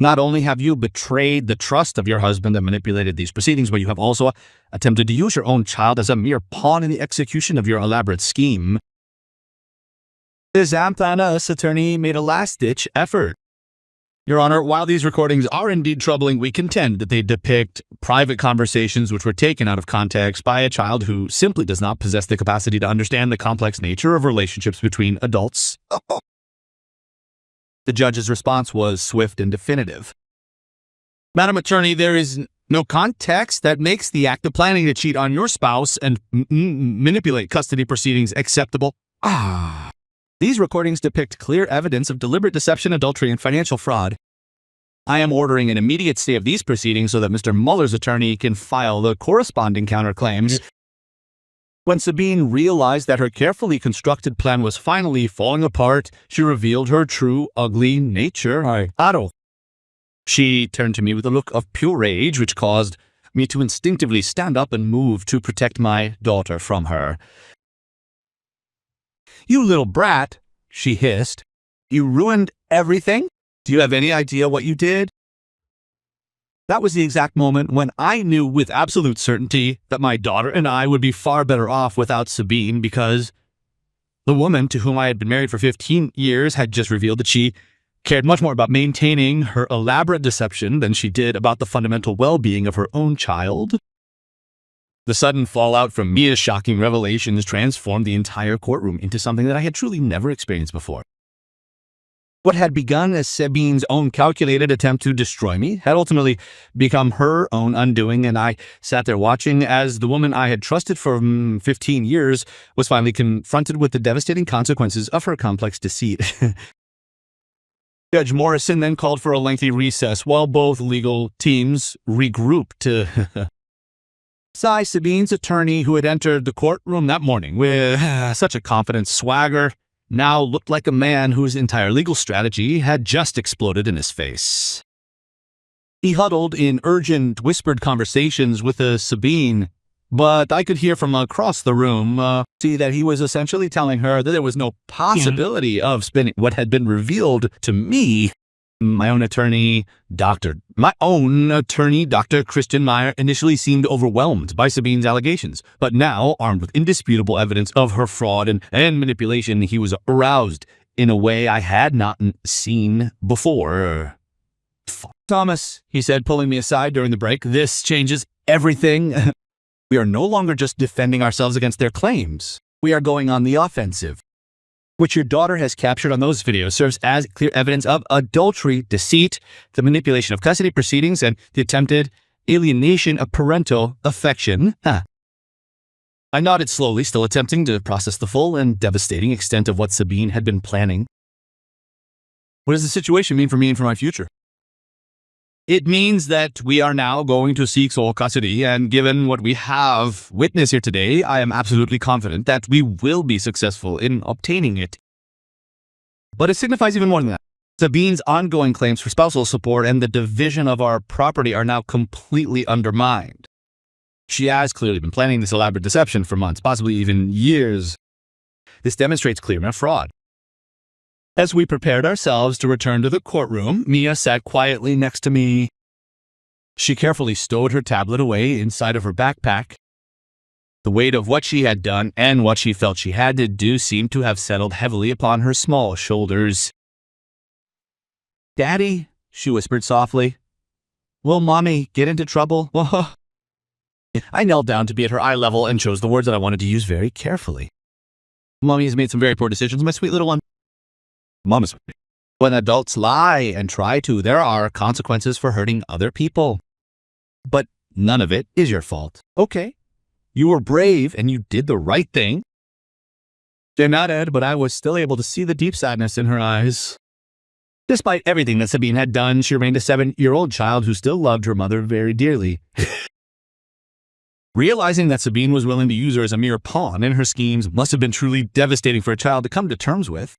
Not only have you betrayed the trust of your husband and manipulated these proceedings, but you have also attempted to use your own child as a mere pawn in the execution of your elaborate scheme. The Zamthana's attorney made a last-ditch effort. Your Honor, while these recordings are indeed troubling, we contend that they depict private conversations which were taken out of context by a child who simply does not possess the capacity to understand the complex nature of relationships between adults. The judge's response was swift and definitive. Madam Attorney, there is no context that makes the act of planning to cheat on your spouse and manipulate custody proceedings acceptable. These recordings depict clear evidence of deliberate deception, adultery, and financial fraud. I am ordering an immediate stay of these proceedings so that Mr. Mueller's attorney can file the corresponding counterclaims. When Sabine realized that her carefully constructed plan was finally falling apart, she revealed her true, ugly nature. Otto. She turned to me with a look of pure rage, which caused me to instinctively stand up and move to protect my daughter from her. You little brat, she hissed. You ruined everything? Do you have any idea what you did? That was the exact moment when I knew with absolute certainty that my daughter and I would be far better off without Sabine, because the woman to whom I had been married for 15 years had just revealed that she cared much more about maintaining her elaborate deception than she did about the fundamental well-being of her own child. The sudden fallout from Mia's shocking revelations transformed the entire courtroom into something that I had truly never experienced before. What had begun as Sabine's own calculated attempt to destroy me had ultimately become her own undoing, and I sat there watching as the woman I had trusted for 15 years was finally confronted with the devastating consequences of her complex deceit. Judge Morrison then called for a lengthy recess while both legal teams regrouped to sigh. Sabine's attorney, who had entered the courtroom that morning with such a confident swagger, now looked like a man whose entire legal strategy had just exploded in his face. He huddled in urgent, whispered conversations with Sabine, but I could hear from across the room see that he was essentially telling her that there was no possibility of spinning what had been revealed to me. My own attorney, Dr. Christian Meyer, initially seemed overwhelmed by Sabine's allegations, but now, armed with indisputable evidence of her fraud and manipulation, he was aroused in a way I had not seen before. Thomas, he said, pulling me aside during the break, this changes everything. We are no longer just defending ourselves against their claims. We are going on the offensive. Which your daughter has captured on those videos serves as clear evidence of adultery, deceit, the manipulation of custody proceedings, and the attempted alienation of parental affection. I nodded slowly, still attempting to process the full and devastating extent of what Sabine had been planning. What does the situation mean for me and for my future? It means that we are now going to seek sole custody, and given what we have witnessed here today, I am absolutely confident that we will be successful in obtaining it. But it signifies even more than that. Sabine's ongoing claims for spousal support and the division of our property are now completely undermined. She has clearly been planning this elaborate deception for months, possibly even years. This demonstrates clear fraud. As we prepared ourselves to return to the courtroom, Mia sat quietly next to me. She carefully stowed her tablet away inside of her backpack. The weight of what she had done and what she felt she had to do seemed to have settled heavily upon her small shoulders. "Daddy," she whispered softly, "will Mommy get into trouble?" I knelt down to be at her eye level and chose the words that I wanted to use very carefully. "Mommy has made some very poor decisions, my sweet little one. Mom is with me. When adults lie and try to, there are consequences for hurting other people. But none of it is your fault. Okay? You were brave and you did the right thing." She nodded, but I was still able to see the deep sadness in her eyes. Despite everything that Sabine had done, she remained a 7-year-old child who still loved her mother very dearly. Realizing that Sabine was willing to use her as a mere pawn in her schemes must have been truly devastating for a child to come to terms with.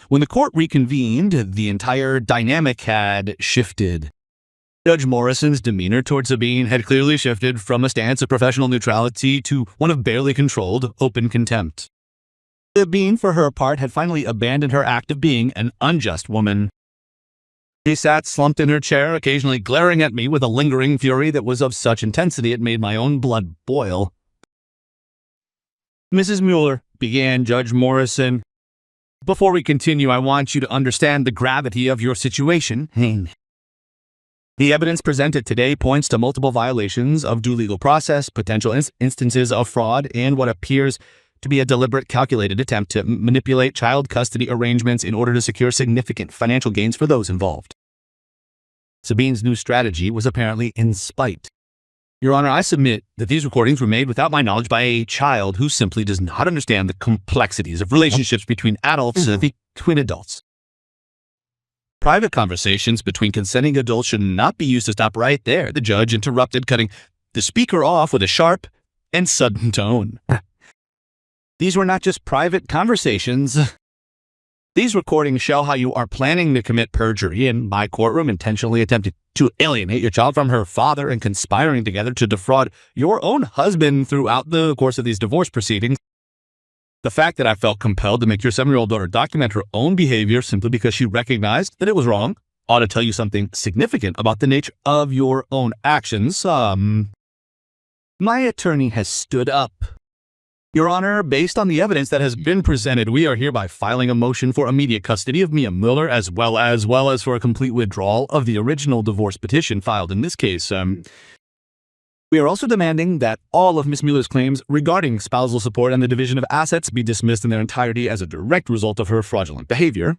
When the court reconvened, the entire dynamic had shifted. Judge Morrison's demeanor towards Sabine had clearly shifted from a stance of professional neutrality to one of barely controlled, open contempt. Sabine, for her part, had finally abandoned her act of being an unjust woman. She sat slumped in her chair, occasionally glaring at me with a lingering fury that was of such intensity it made my own blood boil. "Mrs. Mueller," began Judge Morrison, "before we continue, I want you to understand the gravity of your situation. The evidence presented today points to multiple violations of due legal process, potential instances of fraud, and what appears to be a deliberate, calculated attempt to manipulate child custody arrangements in order to secure significant financial gains for those involved. Sabine's new strategy was apparently in spite. Your Honor, I submit that these recordings were made without my knowledge by a child who simply does not understand the complexities of relationships between adults and between adults. Private conversations between consenting adults should not be used to stop right there, the judge interrupted, cutting the speaker off with a sharp and sudden tone. These were not just private conversations. These recordings show how you are planning to commit perjury in my courtroom, intentionally attempting to alienate your child from her father and conspiring together to defraud your own husband throughout the course of these divorce proceedings. The fact that I felt compelled to make your 7-year-old daughter document her own behavior simply because she recognized that it was wrong ought to tell you something significant about the nature of your own actions. My attorney has stood up. Your Honor, based on the evidence that has been presented, we are hereby filing a motion for immediate custody of Mia Miller as well as for a complete withdrawal of the original divorce petition filed in this case. We are also demanding that all of Miss Mueller's claims regarding spousal support and the division of assets be dismissed in their entirety as a direct result of her fraudulent behavior.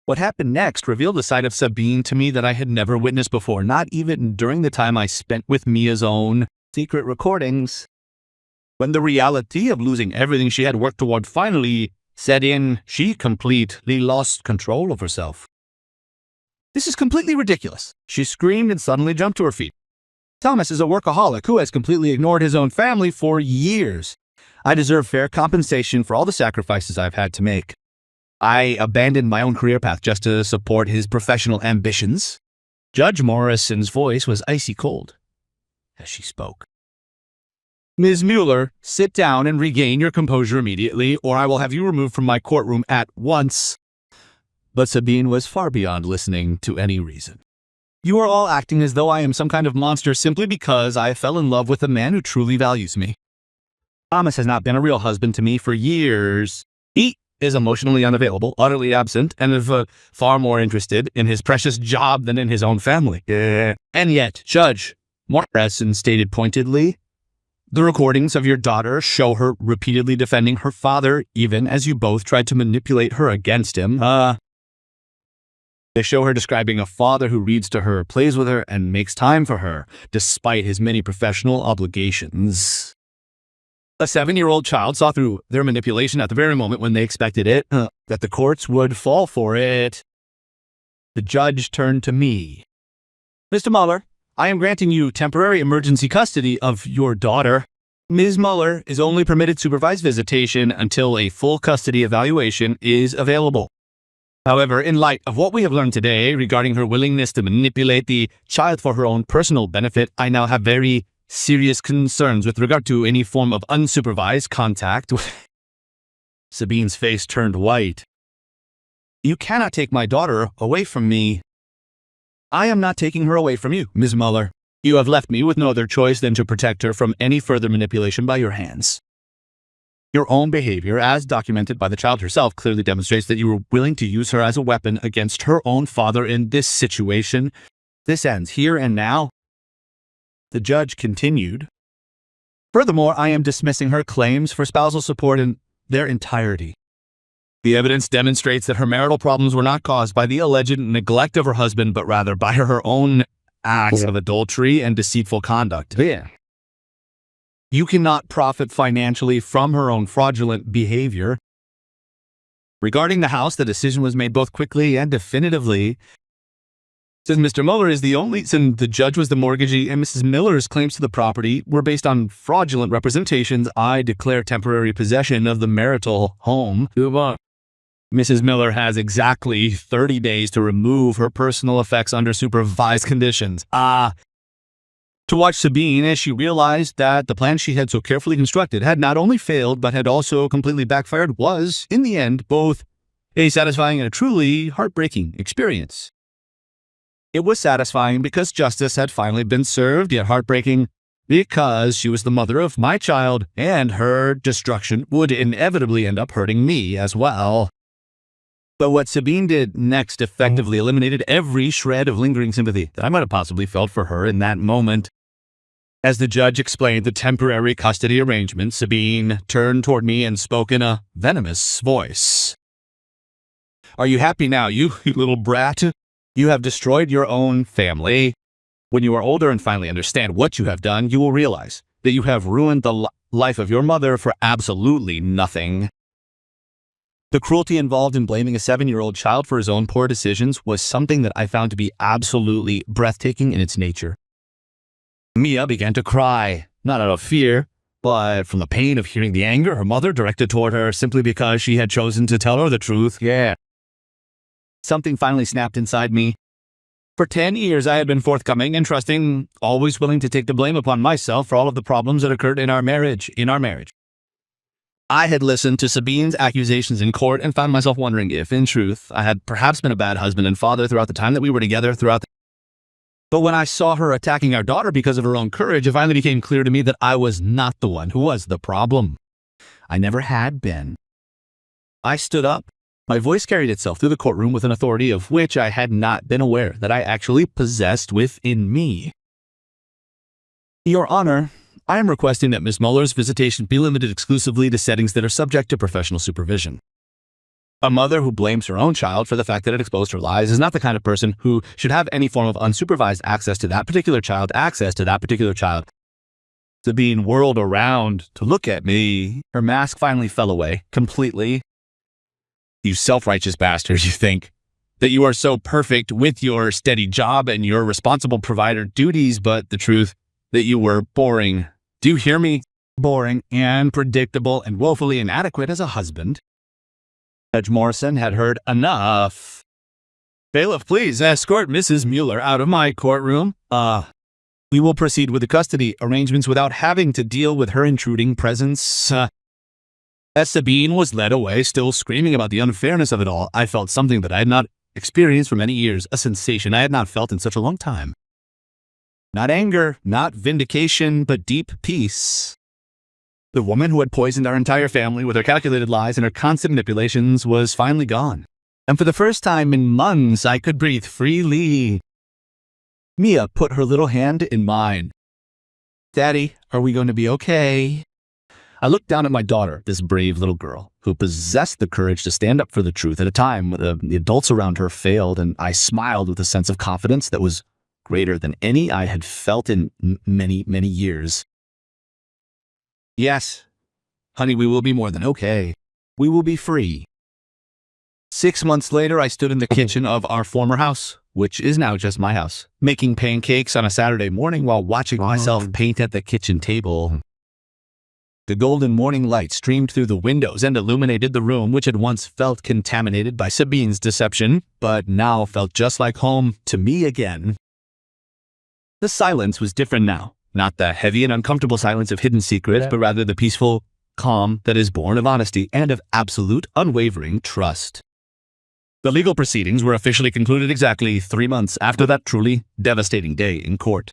What happened next revealed a side of Sabine to me that I had never witnessed before, not even during the time I spent with Mia's own secret recordings. When the reality of losing everything she had worked toward finally set in, she completely lost control of herself. This is completely ridiculous, she screamed and suddenly jumped to her feet. Thomas is a workaholic who has completely ignored his own family for years. I deserve fair compensation for all the sacrifices I've had to make. I abandoned my own career path just to support his professional ambitions. Judge Morrison's voice was icy cold as she spoke. Ms. Mueller, sit down and regain your composure immediately, or I will have you removed from my courtroom at once. But Sabine was far beyond listening to any reason. You are all acting as though I am some kind of monster simply because I fell in love with a man who truly values me. Thomas has not been a real husband to me for years. He is emotionally unavailable, utterly absent, and far more interested in his precious job than in his own family. And yet, Judge Morrison stated pointedly, the recordings of your daughter show her repeatedly defending her father, even as you both tried to manipulate her against him. They show her describing a father who reads to her, plays with her, and makes time for her, despite his many professional obligations. A 7-year-old child saw through their manipulation at the very moment when they expected it, that the courts would fall for it. The judge turned to me. Mr. Mueller, I am granting you temporary emergency custody of your daughter. Ms. Mueller is only permitted supervised visitation until a full custody evaluation is available. However, in light of what we have learned today regarding her willingness to manipulate the child for her own personal benefit, I now have very serious concerns with regard to any form of unsupervised contact. Sabine's face turned white. You cannot take my daughter away from me. I am not taking her away from you, Ms. Mueller. You have left me with no other choice than to protect her from any further manipulation by your hands. Your own behavior, as documented by the child herself, clearly demonstrates that you were willing to use her as a weapon against her own father in this situation. This ends here and now. The judge continued. Furthermore, I am dismissing her claims for spousal support in their entirety. The evidence demonstrates that her marital problems were not caused by the alleged neglect of her husband, but rather by her own acts of adultery and deceitful conduct. You cannot profit financially from her own fraudulent behavior. Regarding the house, the decision was made both quickly and definitively. Since Mr. Mueller is since the judge was the mortgagee and Mrs. Miller's claims to the property were based on fraudulent representations, I declare temporary possession of the marital home. Mrs. Miller has exactly 30 days to remove her personal effects under supervised conditions. To watch Sabine as she realized that the plan she had so carefully constructed had not only failed, but had also completely backfired was, in the end, both a satisfying and a truly heartbreaking experience. It was satisfying because justice had finally been served, yet heartbreaking because she was the mother of my child, and her destruction would inevitably end up hurting me as well. But what Sabine did next effectively eliminated every shred of lingering sympathy that I might have possibly felt for her in that moment. As the judge explained the temporary custody arrangement, Sabine turned toward me and spoke in a venomous voice. "Are you happy now, you little brat? You have destroyed your own family. When you are older and finally understand what you have done, you will realize that you have ruined the life of your mother for absolutely nothing." The cruelty involved in blaming a 7-year-old child for his own poor decisions was something that I found to be absolutely breathtaking in its nature. Mia began to cry, not out of fear, but from the pain of hearing the anger her mother directed toward her simply because she had chosen to tell her the truth. Yeah. Something finally snapped inside me. For 10 years, I had been forthcoming and trusting, always willing to take the blame upon myself for all of the problems that occurred in our marriage. I had listened to Sabine's accusations in court and found myself wondering if, in truth, I had perhaps been a bad husband and father throughout the time that we were together, But when I saw her attacking our daughter because of her own courage, it finally became clear to me that I was not the one who was the problem. I never had been. I stood up. My voice carried itself through the courtroom with an authority of which I had not been aware that I actually possessed within me. Your Honor, I am requesting that Ms. Muller's visitation be limited exclusively to settings that are subject to professional supervision. A mother who blames her own child for the fact that it exposed her lies is not the kind of person who should have any form of unsupervised access to that particular child. Sabine whirled around to look at me. Her mask finally fell away, completely. "You self-righteous bastard, you think that you are so perfect with your steady job and your responsible provider duties, but the truth that you were boring. Do you hear me? Boring and predictable and woefully inadequate as a husband." Judge Morrison had heard enough. "Bailiff, please escort Mrs. Mueller out of my courtroom. We will proceed with the custody arrangements without having to deal with her intruding presence." As Sabine was led away, still screaming about the unfairness of it all, I felt something that I had not experienced for many years, a sensation I had not felt in such a long time. Not anger, not vindication, but deep peace. The woman who had poisoned our entire family with her calculated lies and her constant manipulations was finally gone. And for the first time in months, I could breathe freely. Mia put her little hand in mine. "Daddy, are we going to be okay?" I looked down at my daughter, this brave little girl, who possessed the courage to stand up for the truth at a time when the adults around her failed, and I smiled with a sense of confidence that was greater than any I had felt in many, many years. "Yes, honey, we will be more than okay. We will be free." 6 months later, I stood in the kitchen of our former house, which is now just my house, making pancakes on a Saturday morning while watching myself paint at the kitchen table. The golden morning light streamed through the windows and illuminated the room, which had once felt contaminated by Sabine's deception, but now felt just like home to me again. The silence was different now. Not the heavy and uncomfortable silence of hidden secrets, but rather the peaceful calm that is born of honesty and of absolute, unwavering trust. The legal proceedings were officially concluded exactly 3 months after that truly devastating day in court.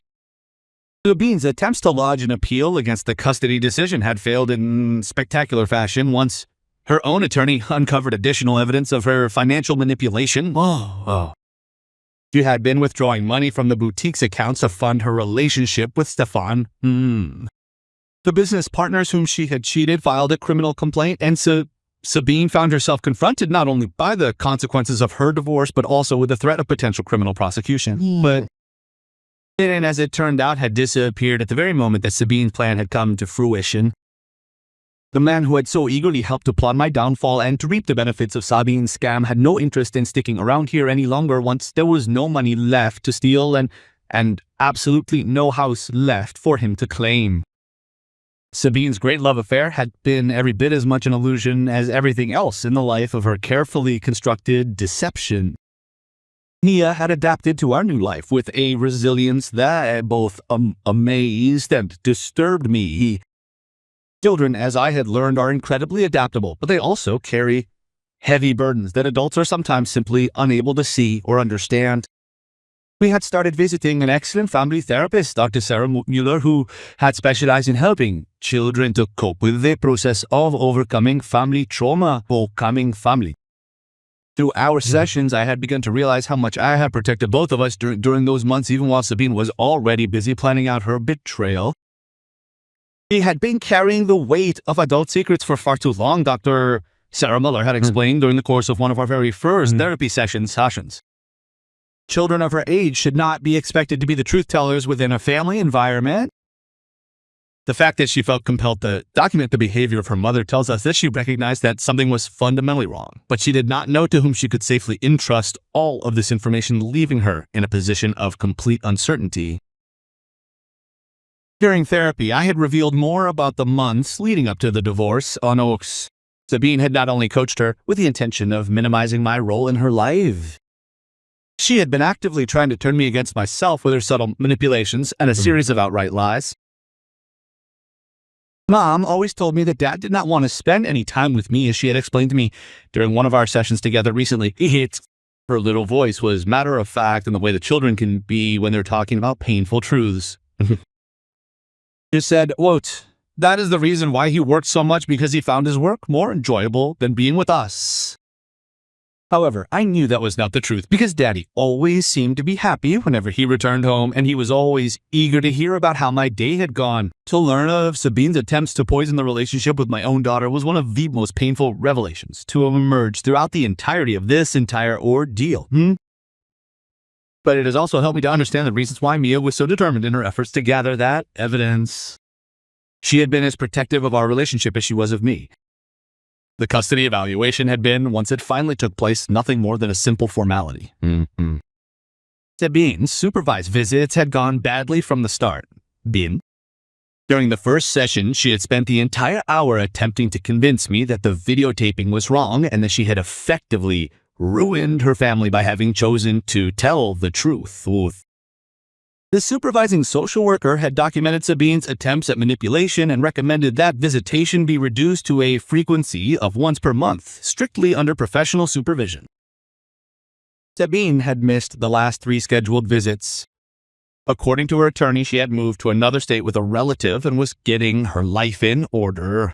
Sabine's attempts to lodge an appeal against the custody decision had failed in spectacular fashion once her own attorney uncovered additional evidence of her financial manipulation. She had been withdrawing money from the boutique's accounts to fund her relationship with Stefan. The business partners whom she had cheated filed a criminal complaint, and Sabine found herself confronted not only by the consequences of her divorce, but also with the threat of potential criminal prosecution. But and as it turned out, had disappeared at the very moment that Sabine's plan had come to fruition. The man who had so eagerly helped to plot my downfall and to reap the benefits of Sabine's scam had no interest in sticking around here any longer once there was no money left to steal and absolutely no house left for him to claim. Sabine's great love affair had been every bit as much an illusion as everything else in the life of her carefully constructed deception. Mia had adapted to our new life with a resilience that both amazed and disturbed me. Children, as I had learned, are incredibly adaptable, but they also carry heavy burdens that adults are sometimes simply unable to see or understand. We had started visiting an excellent family therapist, Dr. Sarah Mueller, who had specialized in helping children to cope with the process of overcoming family trauma. Through our sessions, I had begun to realize how much I had protected both of us during those months, even while Sabine was already busy planning out her betrayal. He had been carrying the weight of adult secrets for far too long, Dr. Sarah Muller had explained during the course of one of our very first therapy sessions. Children of her age should not be expected to be the truth tellers within a family environment. The fact that she felt compelled to document the behavior of her mother tells us that she recognized that something was fundamentally wrong, but she did not know to whom she could safely entrust all of this information, leaving her in a position of complete uncertainty. During therapy, I had revealed more about the months leading up to the divorce on Oaks. Sabine had not only coached her with the intention of minimizing my role in her life, she had been actively trying to turn me against myself with her subtle manipulations and a series of outright lies. Mom always told me that Dad did not want to spend any time with me, as she had explained to me during one of our sessions together recently. Her little voice was matter of fact in the way that children can be when they're talking about painful truths. She said, quote, "That is the reason why he worked so much, because he found his work more enjoyable than being with us." However, I knew that was not the truth, because Daddy always seemed to be happy whenever he returned home, and he was always eager to hear about how my day had gone. To learn of Sabine's attempts to poison the relationship with my own daughter was one of the most painful revelations to have emerged throughout the entirety of this entire ordeal. But it has also helped me to understand the reasons why Mia was so determined in her efforts to gather that evidence. She had been as protective of our relationship as she was of me. The custody evaluation had been, once it finally took place, nothing more than a simple formality. Sabine's supervised visits had gone badly from the start. During the first session, she had spent the entire hour attempting to convince me that the videotaping was wrong and that she had effectively ruined her family by having chosen to tell the truth. The supervising social worker had documented Sabine's attempts at manipulation and recommended that visitation be reduced to a frequency of once per month, strictly under professional supervision. Sabine had missed the last 3 scheduled visits. According to her attorney, she had moved to another state with a relative and was getting her life in order.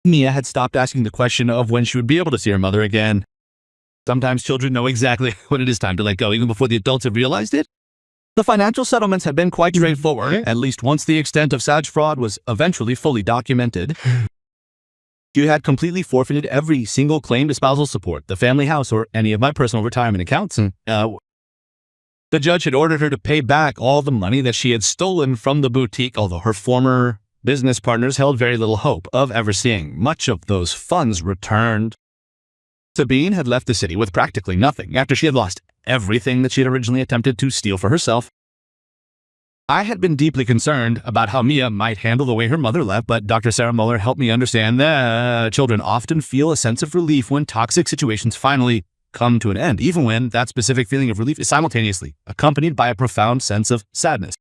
Mia had stopped asking the question of when she would be able to see her mother again. Sometimes children know exactly when it is time to let go, even before the adults have realized it. The financial settlements had been quite straightforward, at least once the extent of such fraud was eventually fully documented. She had completely forfeited every single claim to spousal support, the family house, or any of my personal retirement accounts. The judge had ordered her to pay back all the money that she had stolen from the boutique, although her former business partners held very little hope of ever seeing much of those funds returned. Sabine had left the city with practically nothing after she had lost everything that she had originally attempted to steal for herself. I had been deeply concerned about how Mia might handle the way her mother left, but Dr. Sarah Muller helped me understand that children often feel a sense of relief when toxic situations finally come to an end, even when that specific feeling of relief is simultaneously accompanied by a profound sense of sadness.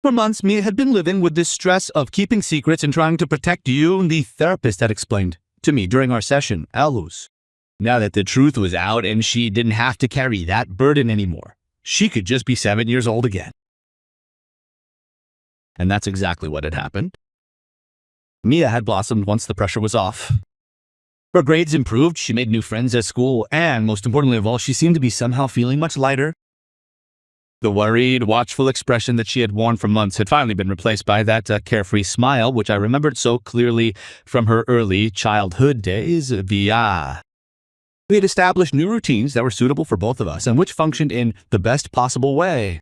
For months, Mia had been living with this stress of keeping secrets and trying to protect you, the therapist had explained to me during our session, Alus. Now that the truth was out and she didn't have to carry that burden anymore, she could just be 7 years old again. And that's exactly what had happened. Mia had blossomed once the pressure was off. Her grades improved, she made new friends at school, and most importantly of all, she seemed to be somehow feeling much lighter. The worried, watchful expression that she had worn for months had finally been replaced by that carefree smile, which I remembered so clearly from her early childhood days. We had established new routines that were suitable for both of us and which functioned in the best possible way.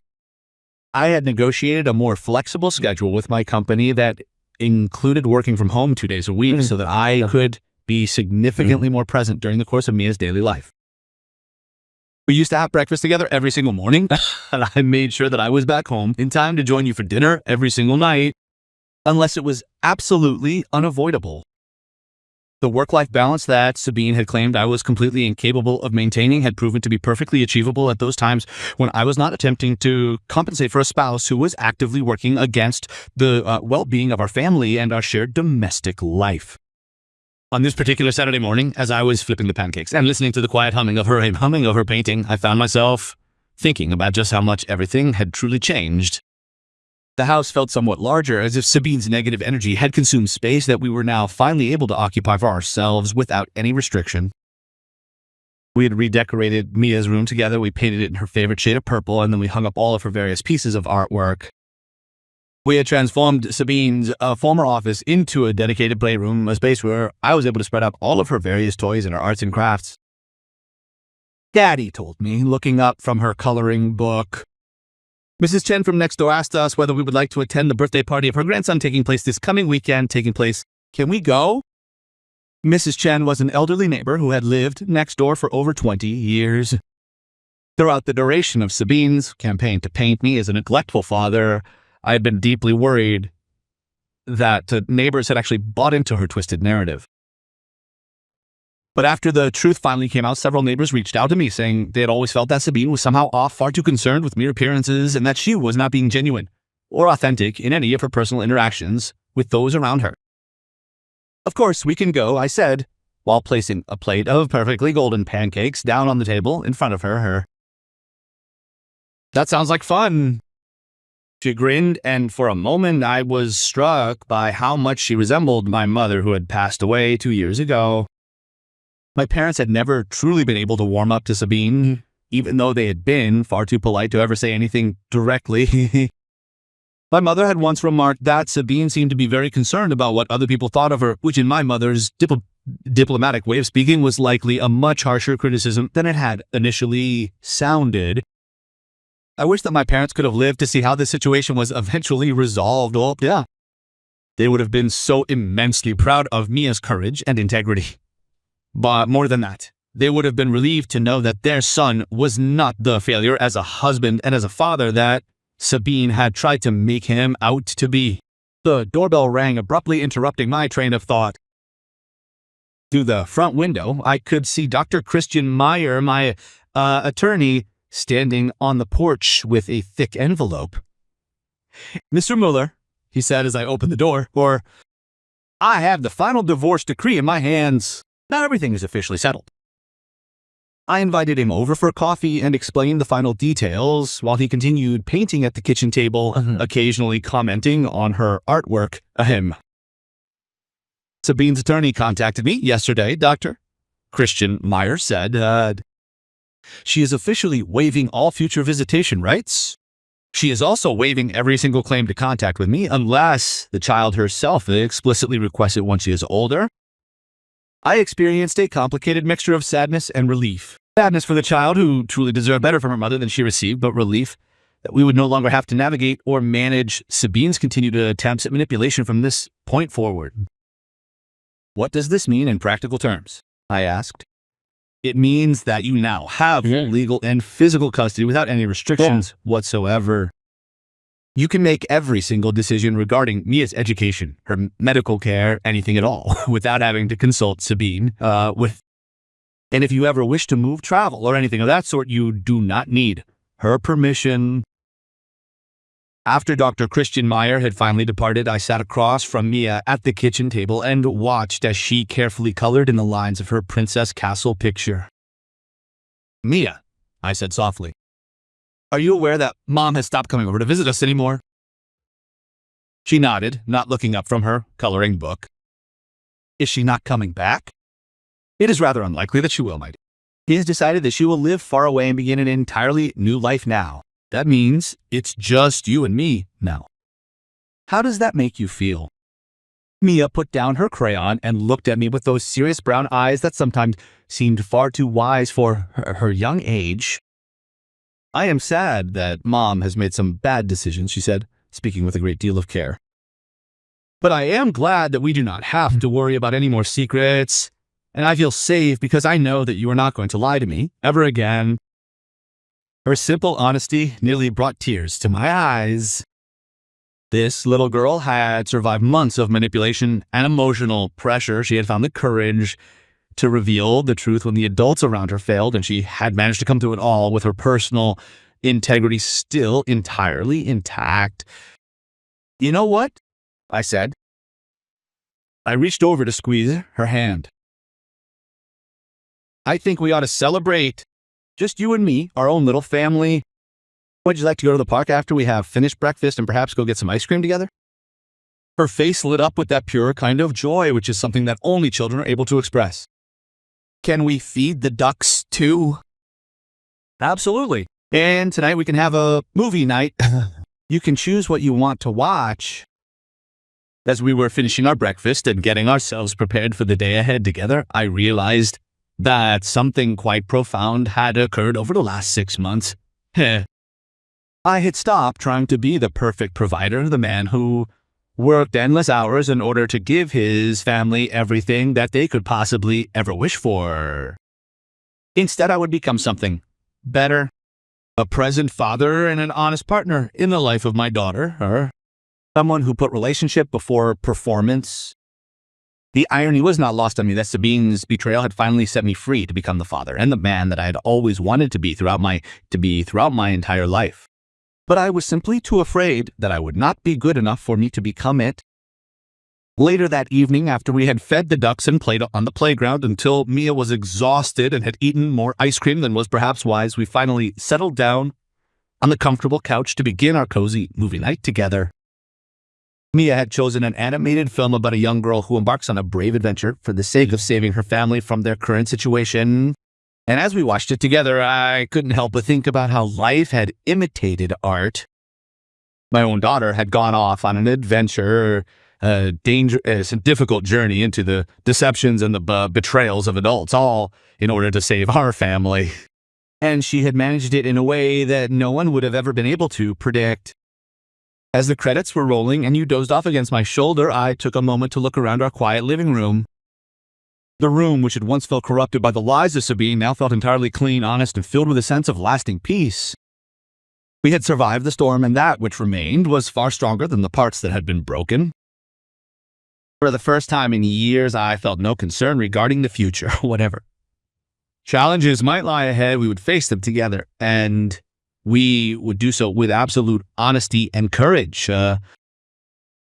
I had negotiated a more flexible schedule with my company that included working from home 2 days a week so that I could be significantly more present during the course of Mia's daily life. We used to have breakfast together every single morning, and I made sure that I was back home in time to join you for dinner every single night, unless it was absolutely unavoidable. The work-life balance that Sabine had claimed I was completely incapable of maintaining had proven to be perfectly achievable at those times when I was not attempting to compensate for a spouse who was actively working against the well-being of our family and our shared domestic life. On this particular Saturday morning, as I was flipping the pancakes and listening to the quiet humming of her painting, I found myself thinking about just how much everything had truly changed. The house felt somewhat larger, as if Sabine's negative energy had consumed space that we were now finally able to occupy for ourselves without any restriction. We had redecorated Mia's room together, we painted it in her favorite shade of purple, and then we hung up all of her various pieces of artwork. We had transformed Sabine's former office into a dedicated playroom, a space where I was able to spread out all of her various toys and her arts and crafts. Daddy told me, looking up from her coloring book. Mrs. Chen from next door asked us whether we would like to attend the birthday party of her grandson taking place this coming weekend. Can we go? Mrs. Chen was an elderly neighbor who had lived next door for over 20 years. Throughout the duration of Sabine's campaign to paint me as a neglectful father, I had been deeply worried that the neighbors had actually bought into her twisted narrative. But after the truth finally came out, several neighbors reached out to me saying they had always felt that Sabine was somehow off, far too concerned with mere appearances, and that she was not being genuine or authentic in any of her personal interactions with those around her. Of course, we can go, I said, while placing a plate of perfectly golden pancakes down on the table in front of her. That sounds like fun. She grinned, and for a moment I was struck by how much she resembled my mother, who had passed away 2 years ago. My parents had never truly been able to warm up to Sabine, even though they had been far too polite to ever say anything directly. My mother had once remarked that Sabine seemed to be very concerned about what other people thought of her, which in my mother's diplomatic way of speaking was likely a much harsher criticism than it had initially sounded. I wish that my parents could have lived to see how this situation was eventually resolved. Oh, yeah. They would have been so immensely proud of Mia's courage and integrity. But more than that, they would have been relieved to know that their son was not the failure as a husband and as a father that Sabine had tried to make him out to be. The doorbell rang, abruptly interrupting my train of thought. Through the front window, I could see Dr. Christian Meyer, my attorney, standing on the porch with a thick envelope. Mr. Mueller, he said as I opened the door, I have the final divorce decree in my hands. Now everything is officially settled. I invited him over for coffee and explained the final details while he continued painting at the kitchen table, occasionally commenting on her artwork. Sabine's attorney contacted me yesterday, Dr. Christian Meyer said. She is officially waiving all future visitation rights. She is also waiving every single claim to contact with me unless the child herself explicitly requests it once she is older. I experienced a complicated mixture of sadness and relief. Sadness for the child, who truly deserved better from her mother than she received, but relief that we would no longer have to navigate or manage Sabine's continued attempts at manipulation from this point forward. What does this mean in practical terms? I asked. It means that you now have legal and physical custody without any restrictions whatsoever. You can make every single decision regarding Mia's education, her medical care, anything at all, without having to consult Sabine. And if you ever wish to move, travel, or anything of that sort, you do not need her permission. After Dr. Christian Meyer had finally departed, I sat across from Mia at the kitchen table and watched as she carefully colored in the lines of her Princess Castle picture. Mia, I said softly, are you aware that Mom has stopped coming over to visit us anymore? She nodded, not looking up from her coloring book. Is she not coming back? It is rather unlikely that she will, my dear. He has decided that she will live far away and begin an entirely new life now. That means it's just you and me now. How does that make you feel? Mia put down her crayon and looked at me with those serious brown eyes that sometimes seemed far too wise for her young age. I am sad that Mom has made some bad decisions, she said, speaking with a great deal of care. But I am glad that we do not have to worry about any more secrets, and I feel safe because I know that you are not going to lie to me ever again. Her simple honesty nearly brought tears to my eyes. This little girl had survived months of manipulation and emotional pressure. She had found the courage to reveal the truth when the adults around her failed, and she had managed to come through it all with her personal integrity still entirely intact. You know what? I said. I reached over to squeeze her hand. I think we ought to celebrate. Just you and me, our own little family. Would you like to go to the park after we have finished breakfast and perhaps go get some ice cream together? Her face lit up with that pure kind of joy, which is something that only children are able to express. Can we feed the ducks too? Absolutely. And tonight we can have a movie night. You can choose what you want to watch. As we were finishing our breakfast and getting ourselves prepared for the day ahead together, I realized that something quite profound had occurred over the last 6 months. I had stopped trying to be the perfect provider, the man who worked endless hours in order to give his family everything that they could possibly ever wish for. Instead, I would become something better, a present father and an honest partner in the life of my daughter, or someone who put relationship before performance. The irony was not lost on me that Sabine's betrayal had finally set me free to become the father and the man that I had always wanted to be throughout my entire life. But I was simply too afraid that I would not be good enough for me to become it. Later that evening, after we had fed the ducks and played on the playground until Mia was exhausted and had eaten more ice cream than was perhaps wise, we finally settled down on the comfortable couch to begin our cozy movie night together. Mia had chosen an animated film about a young girl who embarks on a brave adventure for the sake of saving her family from their current situation. And as we watched it together, I couldn't help but think about how life had imitated art. My own daughter had gone off on an adventure, a difficult journey into the deceptions and the betrayals of adults, all in order to save our family. And she had managed it in a way that no one would have ever been able to predict. As the credits were rolling and you dozed off against my shoulder, I took a moment to look around our quiet living room. The room, which had once felt corrupted by the lies of Sabine, now felt entirely clean, honest, and filled with a sense of lasting peace. We had survived the storm, and that which remained was far stronger than the parts that had been broken. For the first time in years, I felt no concern regarding the future, whatever challenges might lie ahead. We would face them together, and we would do so with absolute honesty and courage.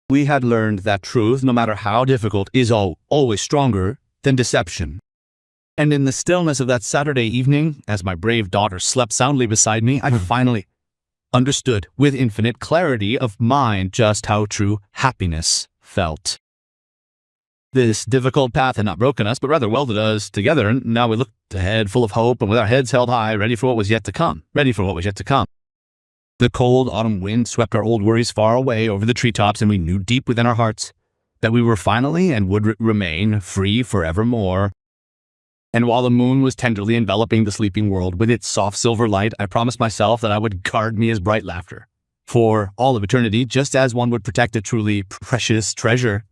We had learned that truth, no matter how difficult, is always stronger than deception. And in the stillness of that Saturday evening, as my brave daughter slept soundly beside me, I finally understood with infinite clarity of mind just how true happiness felt. This difficult path had not broken us, but rather welded us together, and now we looked ahead full of hope and with our heads held high, ready for what was yet to come. The cold autumn wind swept our old worries far away over the treetops, and we knew deep within our hearts that we were finally and would remain free forevermore. And while the moon was tenderly enveloping the sleeping world with its soft silver light, I promised myself that I would guard Mia's bright laughter for all of eternity, just as one would protect a truly precious treasure.